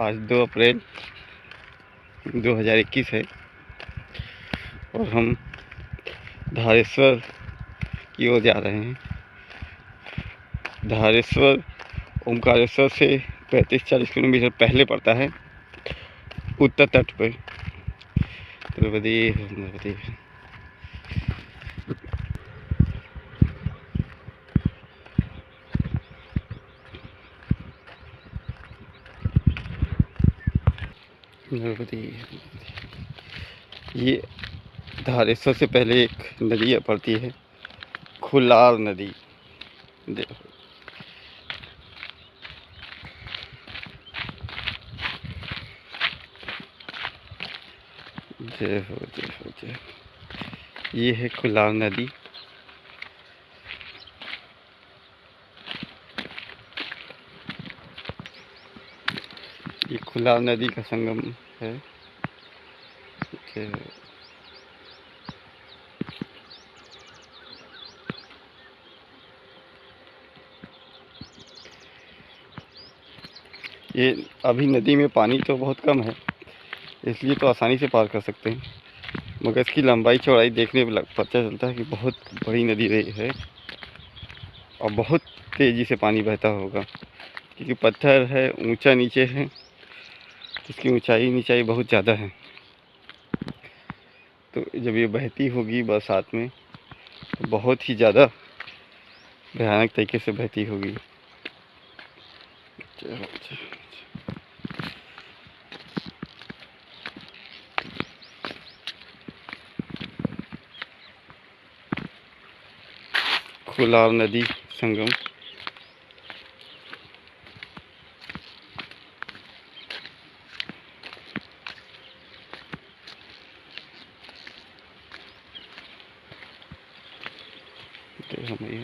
आज 2 अप्रैल 2021 है और हम धारेश्वर की ओर जा रहे हैं। धारेश्वर ओमकारेश्वर से 35-40 किलोमीटर पहले पड़ता है, उत्तर तट पर। नर्मदे नर्मदे। नर्मदे। ये धारेश्वर से पहले एक नदी पड़ती है, खुलार नदी। देखो जय हो जय हो जय। ये है खुलार नदी। ये खुलार नदी का संगम है। ये अभी नदी में पानी तो बहुत कम है, इसलिए तो आसानी से पार कर सकते हैं, मगर इसकी लंबाई चौड़ाई देखने में पता चलता है कि बहुत बड़ी नदी रही है और बहुत तेज़ी से पानी बहता होगा, क्योंकि पत्थर है, ऊंचा नीचे है, इसकी ऊंचाई नीचाई बहुत ज़्यादा है। तो जब ये बहती होगी बरसात में तो बहुत ही ज़्यादा भयानक तरीके से बहती होगी। कोलाब नदी संगम। हमें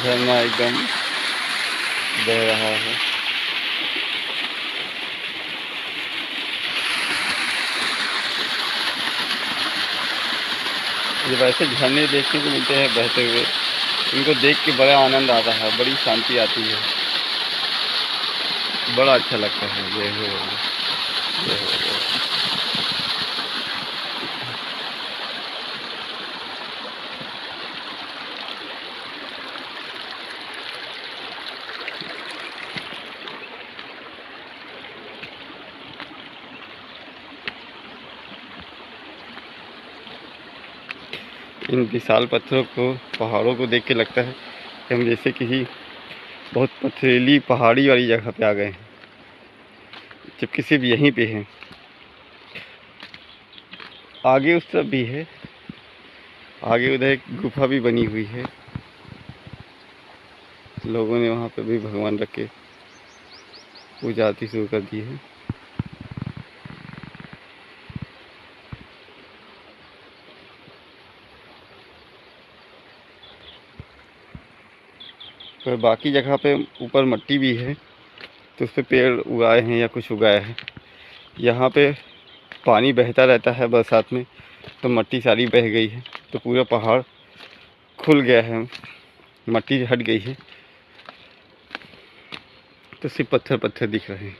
झरना एकदम बह रहा है। जब ऐसे झरने देखने को मिलते हैं बहते हुए, इनको देख के बड़ा आनंद आता है, बड़ी शांति आती है, बड़ा अच्छा लगता है। ये हो। इन विशाल पत्थरों को, पहाड़ों को देख के लगता है कि हम जैसे किसी बहुत पथरीली पहाड़ी वाली जगह पे आ गए हैं, जबकि सिर्फ यहीं पे हैं। आगे उस तरफ भी है, आगे उधर एक गुफा भी बनी हुई है, लोगों ने वहाँ पे भी भगवान रख के पूजा आरती शुरू कर दी है। पर बाकी जगह पे ऊपर मट्टी भी है, तो उस पर पेड़ उगाए हैं या कुछ उगाया है। यहाँ पे पानी बहता रहता है बरसात में, तो मट्टी सारी बह गई है, तो पूरा पहाड़ खुल गया है, मट्टी हट गई है, तो सिर्फ पत्थर पत्थर दिख रहे हैं।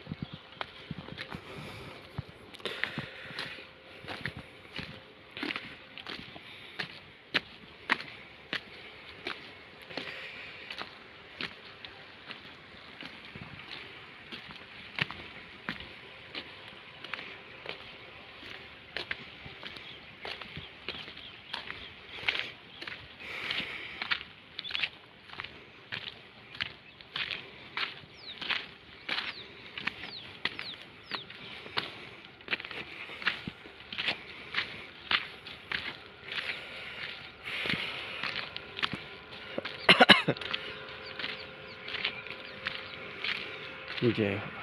जय हो।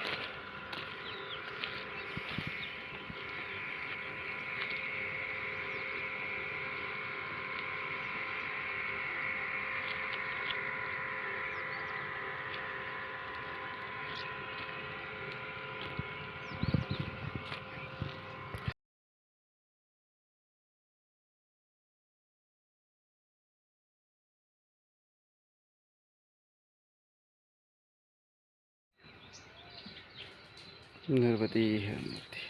नर्मदी है मूर्ति।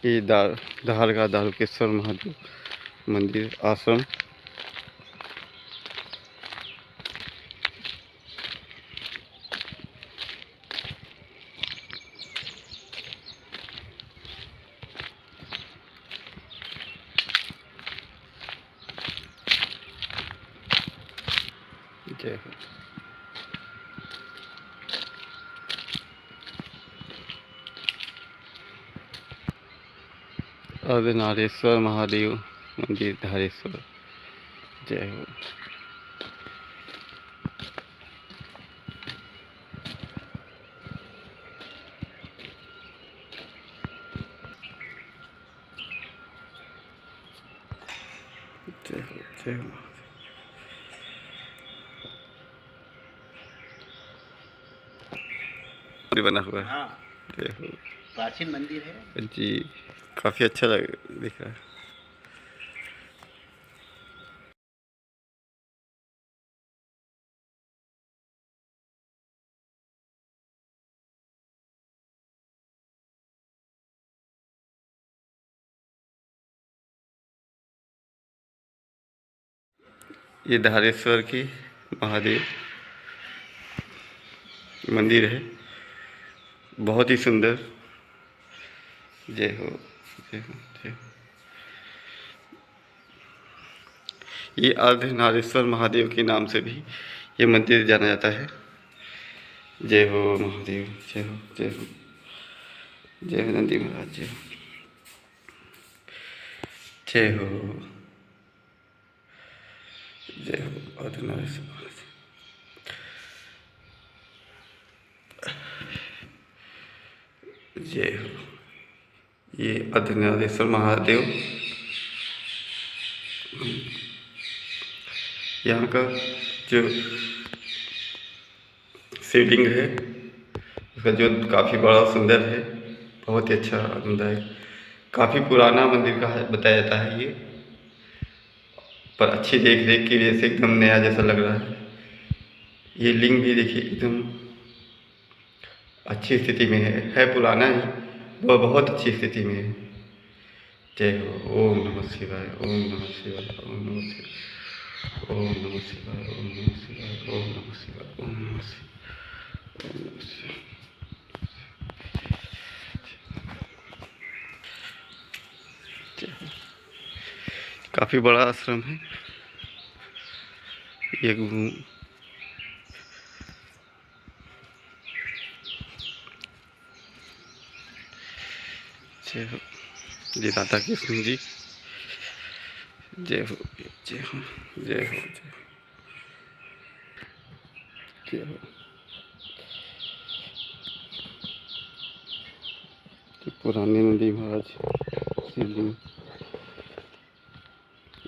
ये धार का दारुकेश्वर महादेव मंदिर आश्रम। जय हो। अर्धनारेश्वर महादेव मंदिर धारेश्वर। जय हो। जय हो। जय हो। भी बना हुआ है। हाँ, देखो प्राचीन मंदिर है जी, काफ़ी अच्छा लग दिख रहा है। ये धारेश्वर की महादेव मंदिर है, बहुत ही सुंदर। जय हो, जय हो, जय हो। ये अर्धनारीश्वर महादेव के नाम से भी ये मंदिर जाना जाता है। जय हो महादेव, जय हो, जय हो, जय हो नंदी महाराज, जय हो, जय हो, जय हो अर्धनारीश्वर महाराज। जय हो। ये अर्धनारीश्वर महादेव यहाँ का जो शिवलिंग है उसका जो काफ़ी बड़ा सुंदर है, बहुत ही अच्छा आनंददायक। काफ़ी पुराना मंदिर का है बताया जाता है ये, पर अच्छी देख रेख की वजह से एकदम नया जैसा लग रहा है। ये लिंग भी देखिए एकदम अच्छी स्थिति में है पुराना ही, वह बहुत अच्छी स्थिति में है। जय हो। ओम नमः शिवाय, ओम नमः शिवाय, ओम नमः शिवाय, ओम नमः शिवाय, ओम नमः शिवाय, ओम नमः शिवाय, ओम नमः शिवाय, ओम नमः शिवाय। काफ़ी बड़ा आश्रम है ये। जय हो। जी राधा कृष्ण जी, जय हो, जय हो, जय हो, जय हो। पुराने नंदी महाराज शिवलिंग,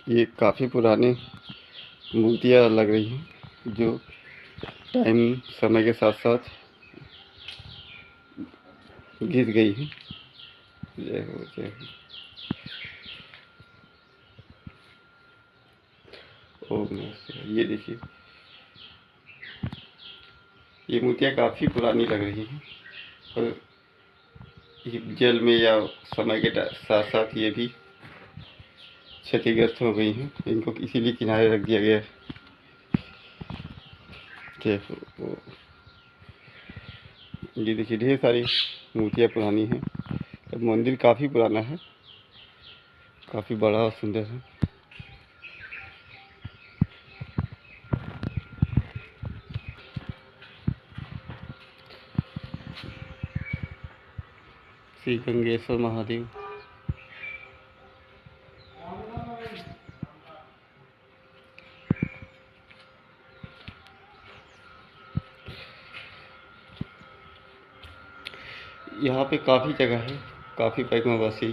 ये काफ़ी पुराने मूर्तियाँ लग रही हैं जो टाइम समय के साथ साथ गिर गई हैं। जय हो, जय हो। ओम नमः शिवाय। ये देखिए, ये मूर्तियाँ काफ़ी पुरानी लग रही हैं और ये जल में या समय के साथ साथ ये भी क्षतिग्रस्त हो गई हैं। इनको इसीलिए किनारे रख दिया गया है। जय हो। ये देखिए ढेर सारी मूर्तियाँ पुरानी हैं। अब मंदिर काफ़ी पुराना है, काफ़ी बड़ा और सुंदर है। श्री गंगेश्वर महादेव। यहाँ पे काफ़ी जगह है, काफ़ी पैगम्बरवासी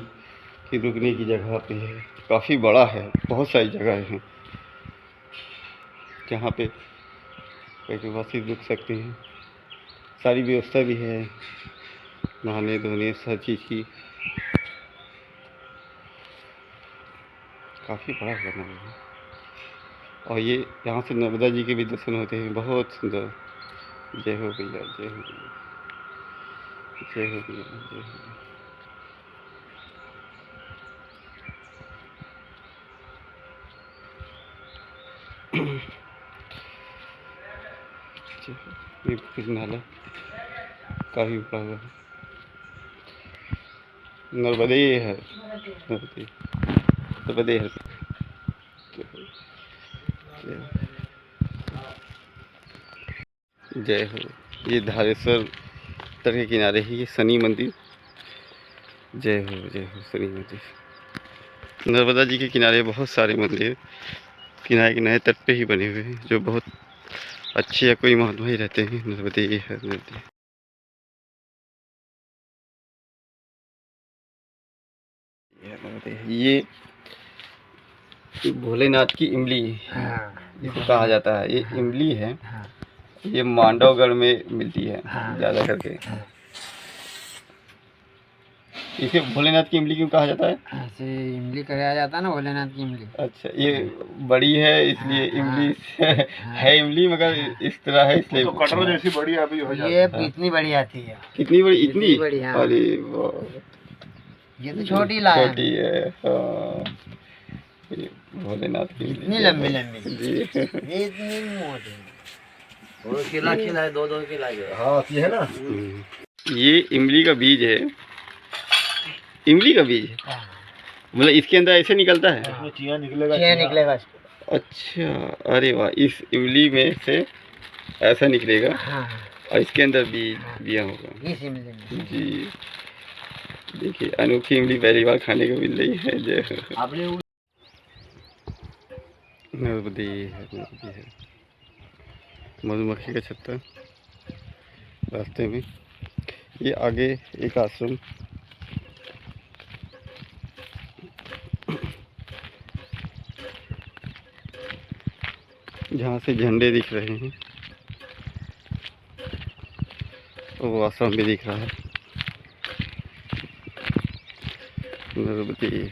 की रुकने की जगह पे है, काफ़ी बड़ा है, बहुत सारी जगह हैं जहाँ पे पैगम्बरवासी रुक सकते हैं। सारी व्यवस्था भी है, नहाने धोने हर चीज़ की। काफ़ी बड़ा बना हुआ है और ये यहाँ से नर्मदा जी के भी दर्शन होते हैं, बहुत सुंदर। जय हो भैया, जय हो भैया, जय हो भैया, जय हो। ये फिर नाला काफ़ी बड़ा हुआ है, नर्मदे है, नर्मदे, नर्मदे है। जय हो। ये धारेश्वर तट के किनारे ही ये शनि मंदिर। जय हो, जय हो शनि मंदिर। नर्मदा जी के किनारे बहुत सारे मंदिर किनारे किनारे तट पे ही बने हुए हैं जो बहुत अच्छे या कोई महात्मा ही रहते हैं। नर्मदे है नदी। ये भोलेनाथ की इमली हाँ, इसको कहा जाता है। ये हाँ, इमली है हाँ, ये मांडवगढ़ में मिलती है हाँ। ज़्यादा करके। इसे भोलेनाथ की इमली क्यों कहा जाता है? ऐसे इमली कहा जाता है ना, भोलेनाथ की इमली। अच्छा, ये बड़ी है इसलिए हाँ, इमली हाँ। है इमली, मगर इस तरह है इसलिए। तो कटोरे जैसी बड़ी अभी हो जाती ये है। इतनी बड़ी आती है। कितनी बड़ी? इतनी इतनी बड़ी, हाँ। अरे वाह, ये तो छोटी लाया छोटी है। हाँ, ये भोलेनाथ की इमली इतनी लंबी लंबी। जी। ये इतनी मोटी। और खिला है, 2-2 किला है। हाँ ये है ना। ये इमली का बीज है। इमली का बीज हाँ। मतलब इसके अंदर ऐसे निकलता है? इसमें चिया निकलेगा। चिया निकलेगा इसको। अच्छा, अरे वाह, इस इमली में से ऐसा निकलेगा हाँ। और इसके अंदर बीज दिया होगा। इस इमली में। जी, देखिए अनोखी इमली पहली बार खाने को मिल रही है। जय हो। आपने नर्मदे है, नर्मदे है। मधुमक्खी का छत्ता रास्ते में। ये आगे एक आश्रम, जहाँ से झंडे दिख रहे हैं, और वो आश्रम भी दिख रहा है। नर्मदे।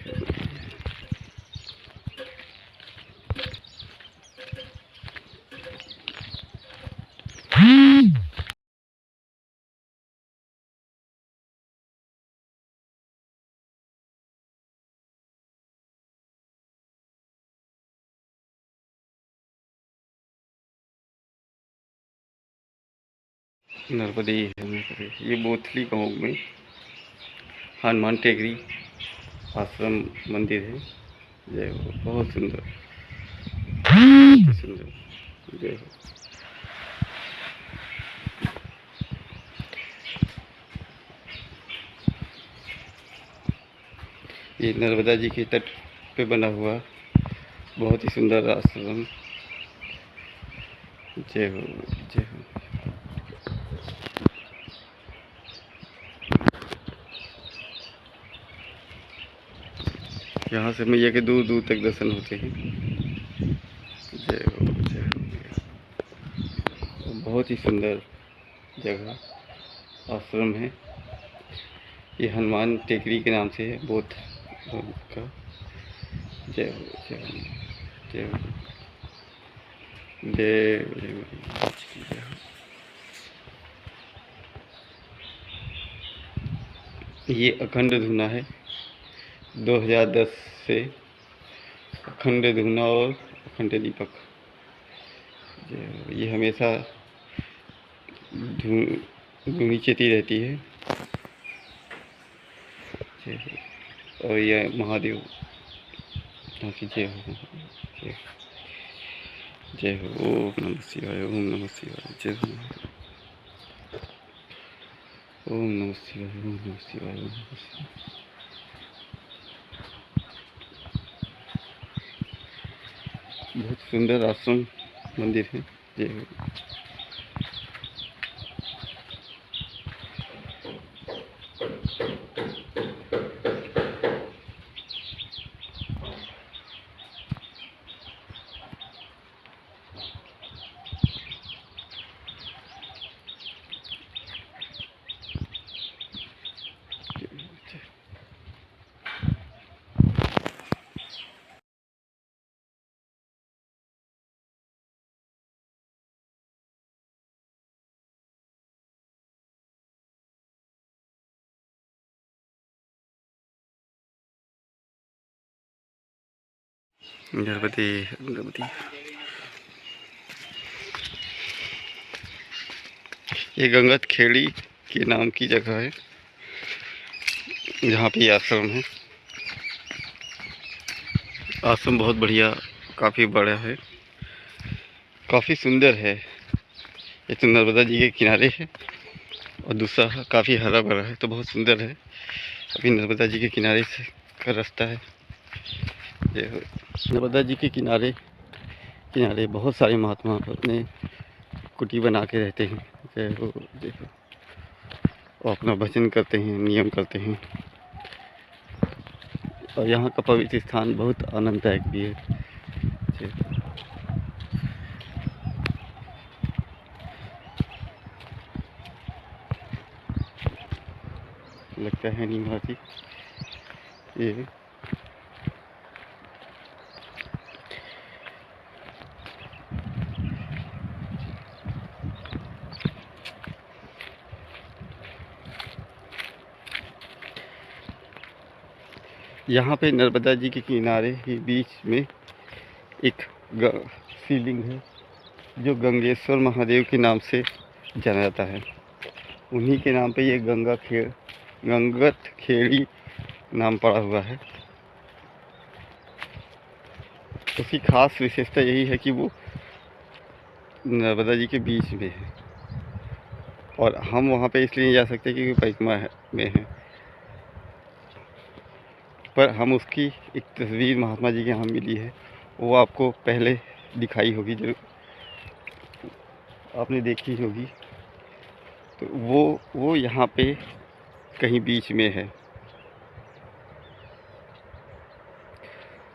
नर्मदे है, नर्मदे। ये बोथली गांव में हनुमान टेकरी आश्रम मंदिर है। जय हो, बहुत सुंदर, बहुत सुंदर। जय हो। ये नर्मदा जी के तट पे बना हुआ बहुत ही सुंदर आश्रम। जय हो, जय हो। यहाँ से मैया के दूर दूर तक दर्शन होते हैं। जय हो, जय हो। बहुत ही सुंदर जगह आश्रम है। ये हनुमान टेकरी के नाम से है बोध का। जय हो, जय हो, जय हो, जय हो, जय हो। ये अखंड धुना है 2010 से। अखंड धुना और अखंड दीपक। ये हमेशा धुनी चेती रहती है। और यह महादेव की जय हो, जय हो, जय हो। ओम नमः शिवाय, ओम नमः शिवाय, जय हो। ओम नमः शिवाय, ओम नमः शिवाय, ओम नमः शिवाय। बहुत सुंदर आश्रम मंदिर है। जय हो। नर्मदे, नर्मदे। ये गंगत खेड़ी के नाम की जगह है, जहाँ पे आश्रम है। आश्रम बहुत बढ़िया, काफ़ी बड़ा है, काफ़ी सुंदर है। ये तो नर्मदा जी के किनारे है और दूसरा काफ़ी हरा भरा है, तो बहुत सुंदर है। अभी नर्मदा जी के किनारे से का रास्ता है। ये नर्मदा जी के किनारे किनारे बहुत सारे महात्मा अपने कुटी बना के रहते हैं। जय हो, जय हो। और अपना भजन करते हैं, नियम करते हैं। और यहाँ का पवित्र स्थान बहुत आनंददायक भी है। जय हो। लगता है नहीं वहाँ थी ये। यहाँ पे नर्मदा जी के किनारे ही बीच में एक शिवलिंग है जो गंगेश्वर महादेव के नाम से जाना जाता है। उन्हीं के नाम पे ये गंगत खेड़ी नाम पड़ा हुआ है। उसकी खास विशेषता यही है कि वो नर्मदा जी के बीच में है और हम वहाँ पे इसलिए नहीं जा सकते क्योंकि परिक्रमा में है, पर हम उसकी एक तस्वीर महात्मा जी के यहाँ मिली है, वो आपको पहले दिखाई होगी, जरूर आपने देखी होगी। तो वो यहाँ पे कहीं बीच में है।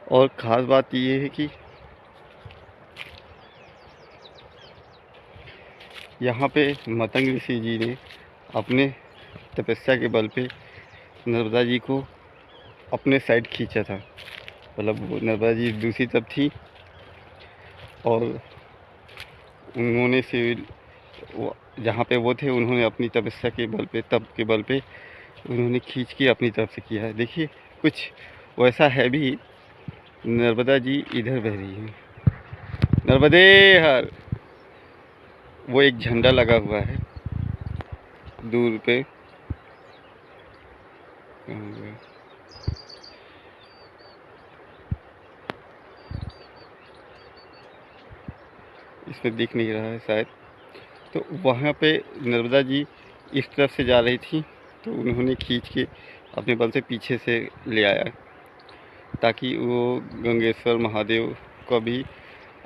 और ख़ास बात ये है कि यहाँ पे मतंग ऋषि जी ने अपने तपस्या के बल पे नर्मदा जी को अपने साइड खींचा था। मतलब वो नर्मदा जी दूसरी तरफ थी और उन्होंने से जहाँ पे वो थे उन्होंने अपनी तपस्या के बल पे, तप के बल पे उन्होंने खींच के अपनी तरफ से किया है। देखिए कुछ वैसा है भी। नर्मदा जी इधर बह रही है, नर्मदे हर। वो एक झंडा लगा हुआ है दूर पे। इसमें दिख नहीं रहा है शायद। तो वहाँ पे नर्मदा जी इस तरफ से जा रही थी तो उन्होंने खींच के अपने बल से पीछे से ले आया ताकि वो गंगेश्वर महादेव को भी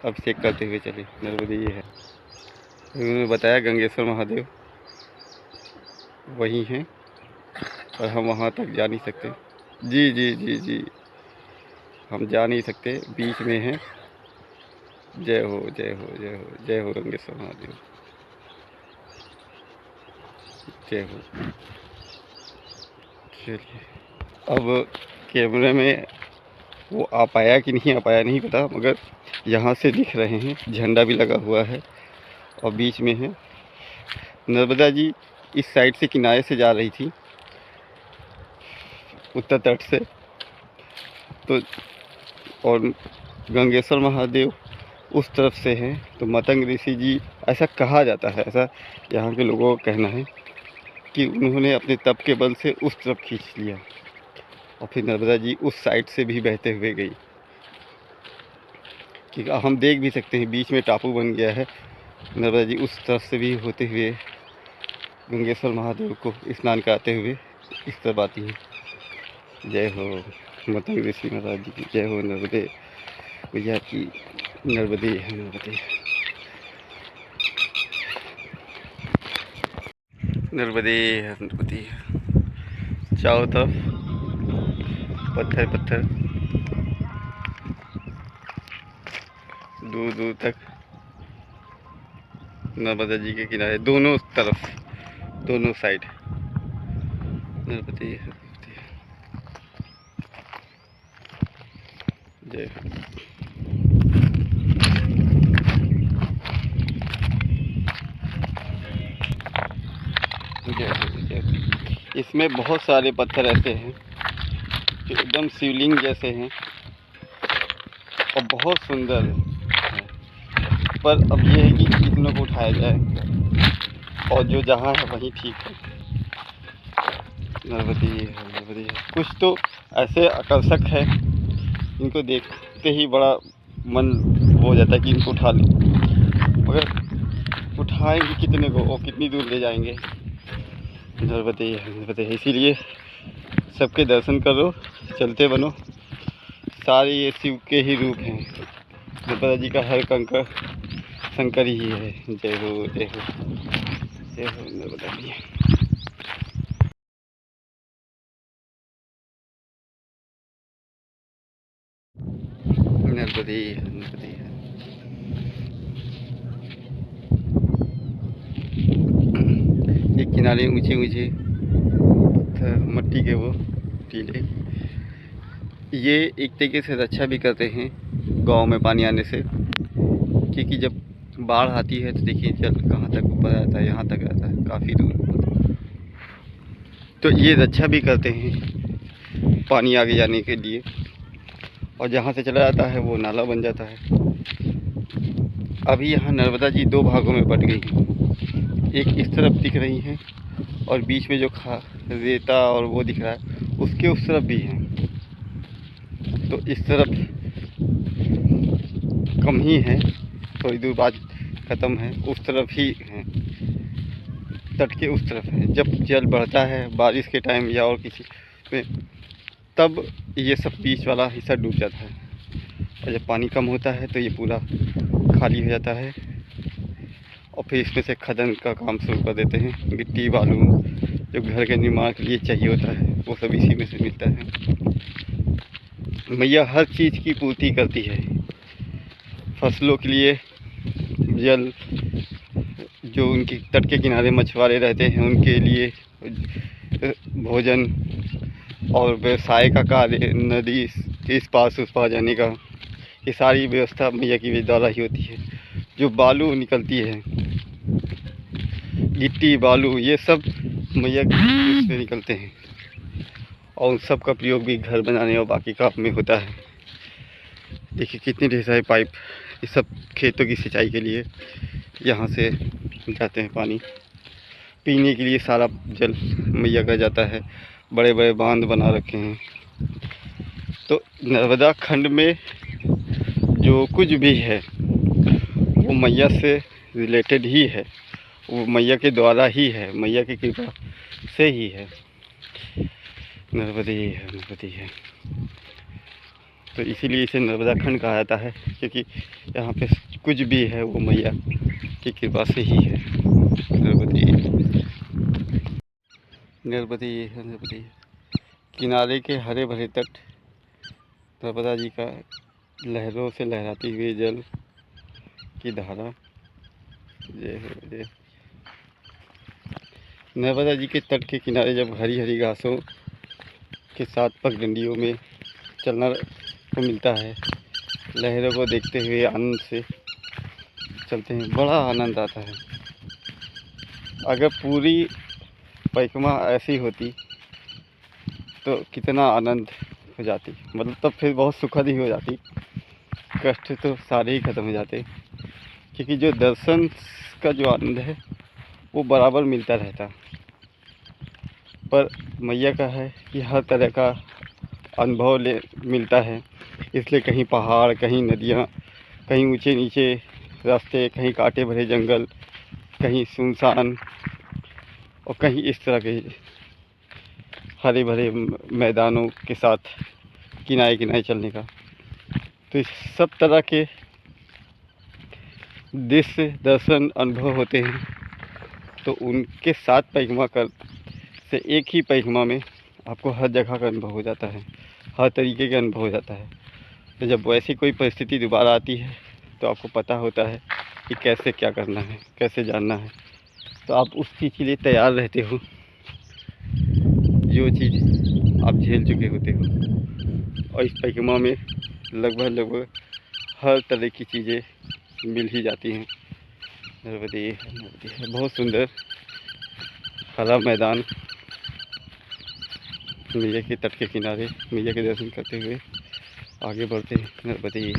अभिषेक करते हुए चले। नर्मदा ये है, उन्होंने बताया गंगेश्वर महादेव वही हैं और हम वहाँ तक जा नहीं सकते। जी जी जी जी, हम जा नहीं सकते, बीच में हैं। जय हो जय हो जय हो जय हो गंगेश्वर महादेव, जय हो। चलिए अब कैमरे में वो आ पाया कि नहीं आ पाया नहीं पता, मगर यहाँ से दिख रहे हैं, झंडा भी लगा हुआ है और बीच में है। नर्मदा जी इस साइड से किनारे से जा रही थी उत्तर तट से, तो और गंगेश्वर महादेव उस तरफ से हैं। तो मतंग ऋषि जी, ऐसा कहा जाता है, ऐसा यहाँ के लोगों का कहना है कि उन्होंने अपने तप के बल से उस तरफ खींच लिया और फिर नर्मदा जी उस साइड से भी बहते हुए गई। कि हम देख भी सकते हैं बीच में टापू बन गया है, नर्मदा जी उस तरफ से भी होते हुए गंगेश्वर महादेव को स्नान कराते हुए इस तरफ आती हैं। जय हो मतंग ऋषि महाराज जी की, जय हो नर्मदे भैया की, नर्मदे है नर्मदे। नर्मदे है नर्मदे, चारों तरफ पत्थर पत्थर, दूर दूर तक नर्मदा जी के किनारे, दोनों तरफ, दोनों साइड नर्मदे है। जय हो। इसमें बहुत सारे पत्थर ऐसे हैं जो एकदम शिवलिंग जैसे हैं और बहुत सुंदर है। पर अब ये है कि कितनों को उठाया जाए और जो जहाँ है वहीं ठीक है। नर्मदे है नर्मदे है। कुछ तो ऐसे आकर्षक है, इनको देखते ही बड़ा मन हो जाता है कि इनको उठा लें, मगर उठाएंगे कितने को और कितनी दूर ले जाएंगे। नर्मदे है, इसीलिए सबके दर्शन करो, चलते बनो। सारे ये शिव के ही रूप हैं। नर्मदा जी का हर कंकर शंकर ही है। जय हो जय हो जय हो नर्मदा जी। नर्मदे नर्मदे। एक किनारे ऊंचे ऊंचे मट्टी के वो टीले, ये एक तरीके से रक्षा भी करते हैं गांव में पानी आने से, क्योंकि जब बाढ़ आती है तो देखिए जल कहाँ तक ऊपर आता है, यहाँ तक आता है काफ़ी दूर, तो ये रक्षा भी करते हैं पानी आगे जाने के लिए, और जहाँ से चला जाता है वो नाला बन जाता है। अभी यहाँ नर्मदा जी दो भागों में बट गई हैं, एक इस तरफ दिख रही हैं और बीच में जो रेता और वो दिख रहा है उसके उस तरफ भी हैं, तो इस तरफ कम ही है, थोड़ी दूर बाद ख़त्म है, उस तरफ ही है, तट के उस तरफ है। जब जल बढ़ता है बारिश के टाइम या और किसी में, तब ये सब बीच वाला हिस्सा डूब जाता है, और जब पानी कम होता है तो ये पूरा खाली हो जाता है, और फिर इसमें से खनन का काम शुरू कर देते हैं। गिट्टी बालू जो घर के निर्माण के लिए चाहिए होता है वो सब इसी में से मिलता है। मैया हर चीज़ की पूर्ति करती है, फसलों के लिए जल, जो उनके तट के किनारे मछुआरे रहते हैं उनके लिए भोजन, और व्यवसाय का कार्य, नदी इस पास उस पार जाने का, ये सारी व्यवस्था मैया की द्वारा ही होती है। जो बालू निकलती है, गिट्टी बालू, ये सब मैया से निकलते हैं, और उन सब का प्रयोग भी घर बनाने और बाकी काम में होता है। देखिए कितने ढेर सारे पाइप, ये सब खेतों की सिंचाई के लिए यहाँ से जाते हैं। पानी पीने के लिए सारा जल मैया का जाता है, बड़े बड़े बांध बना रखे हैं। तो नर्मदा खंड में जो कुछ भी है वो मैया से रिलेटेड ही है, वो मैया के द्वारा ही है, मैया की कृपा से ही है। नर्मदे है, नर्मदे है, तो इसीलिए इसे नर्मदा खंड कहा जाता है, क्योंकि यहाँ पे कुछ भी है वो मैया की कृपा से ही है। नर्मदे नर्मदे है, नर्मदे। किनारे के हरे भरे तट, नर्मदा जी का लहरों से लहराती हुई जल की धारा, जय हो जय। नर्मदा जी के तट के किनारे जब हरी हरी घासों के साथ पगडंडियों में चलना को मिलता है, लहरों को देखते हुए आनंद से चलते हैं, बड़ा आनंद आता है। अगर पूरी परिक्रमा ऐसी होती तो कितना आनंद हो जाती, मतलब तब फिर बहुत सुखद ही हो जाती, कष्ट तो सारे ही ख़त्म हो जाते, क्योंकि जो दर्शन का जो आनंद है वो बराबर मिलता रहता। पर मैया का है कि हर तरह का अनुभव मिलता है, इसलिए कहीं पहाड़, कहीं नदियाँ, कहीं ऊंचे नीचे रास्ते, कहीं कांटे भरे जंगल, कहीं सुनसान, और कहीं इस तरह के हरे भरे मैदानों के साथ किनारे किनारे चलने का। तो इस सब तरह के दृश्य दर्शन अनुभव होते हैं, तो उनके साथ परिक्रमा कर से एक ही परिक्रमा में आपको हर जगह का अनुभव हो जाता है, हर तरीके का अनुभव हो जाता है। तो जब वैसी कोई परिस्थिति दोबारा आती है तो आपको पता होता है कि कैसे क्या करना है, कैसे जानना है, तो आप उस चीज़ के लिए तैयार रहते हो जो चीज़ आप झेल चुके होते हो। और इस परिक्रमा में लगभग हर तरह की चीज़ें मिल ही जाती हैं। नर्मदे नर्मदे, बहुत सुंदर हरा मैदान, मैया के तट के किनारे मैया के दर्शन करते हुए आगे बढ़ते हैं। नर्मदे।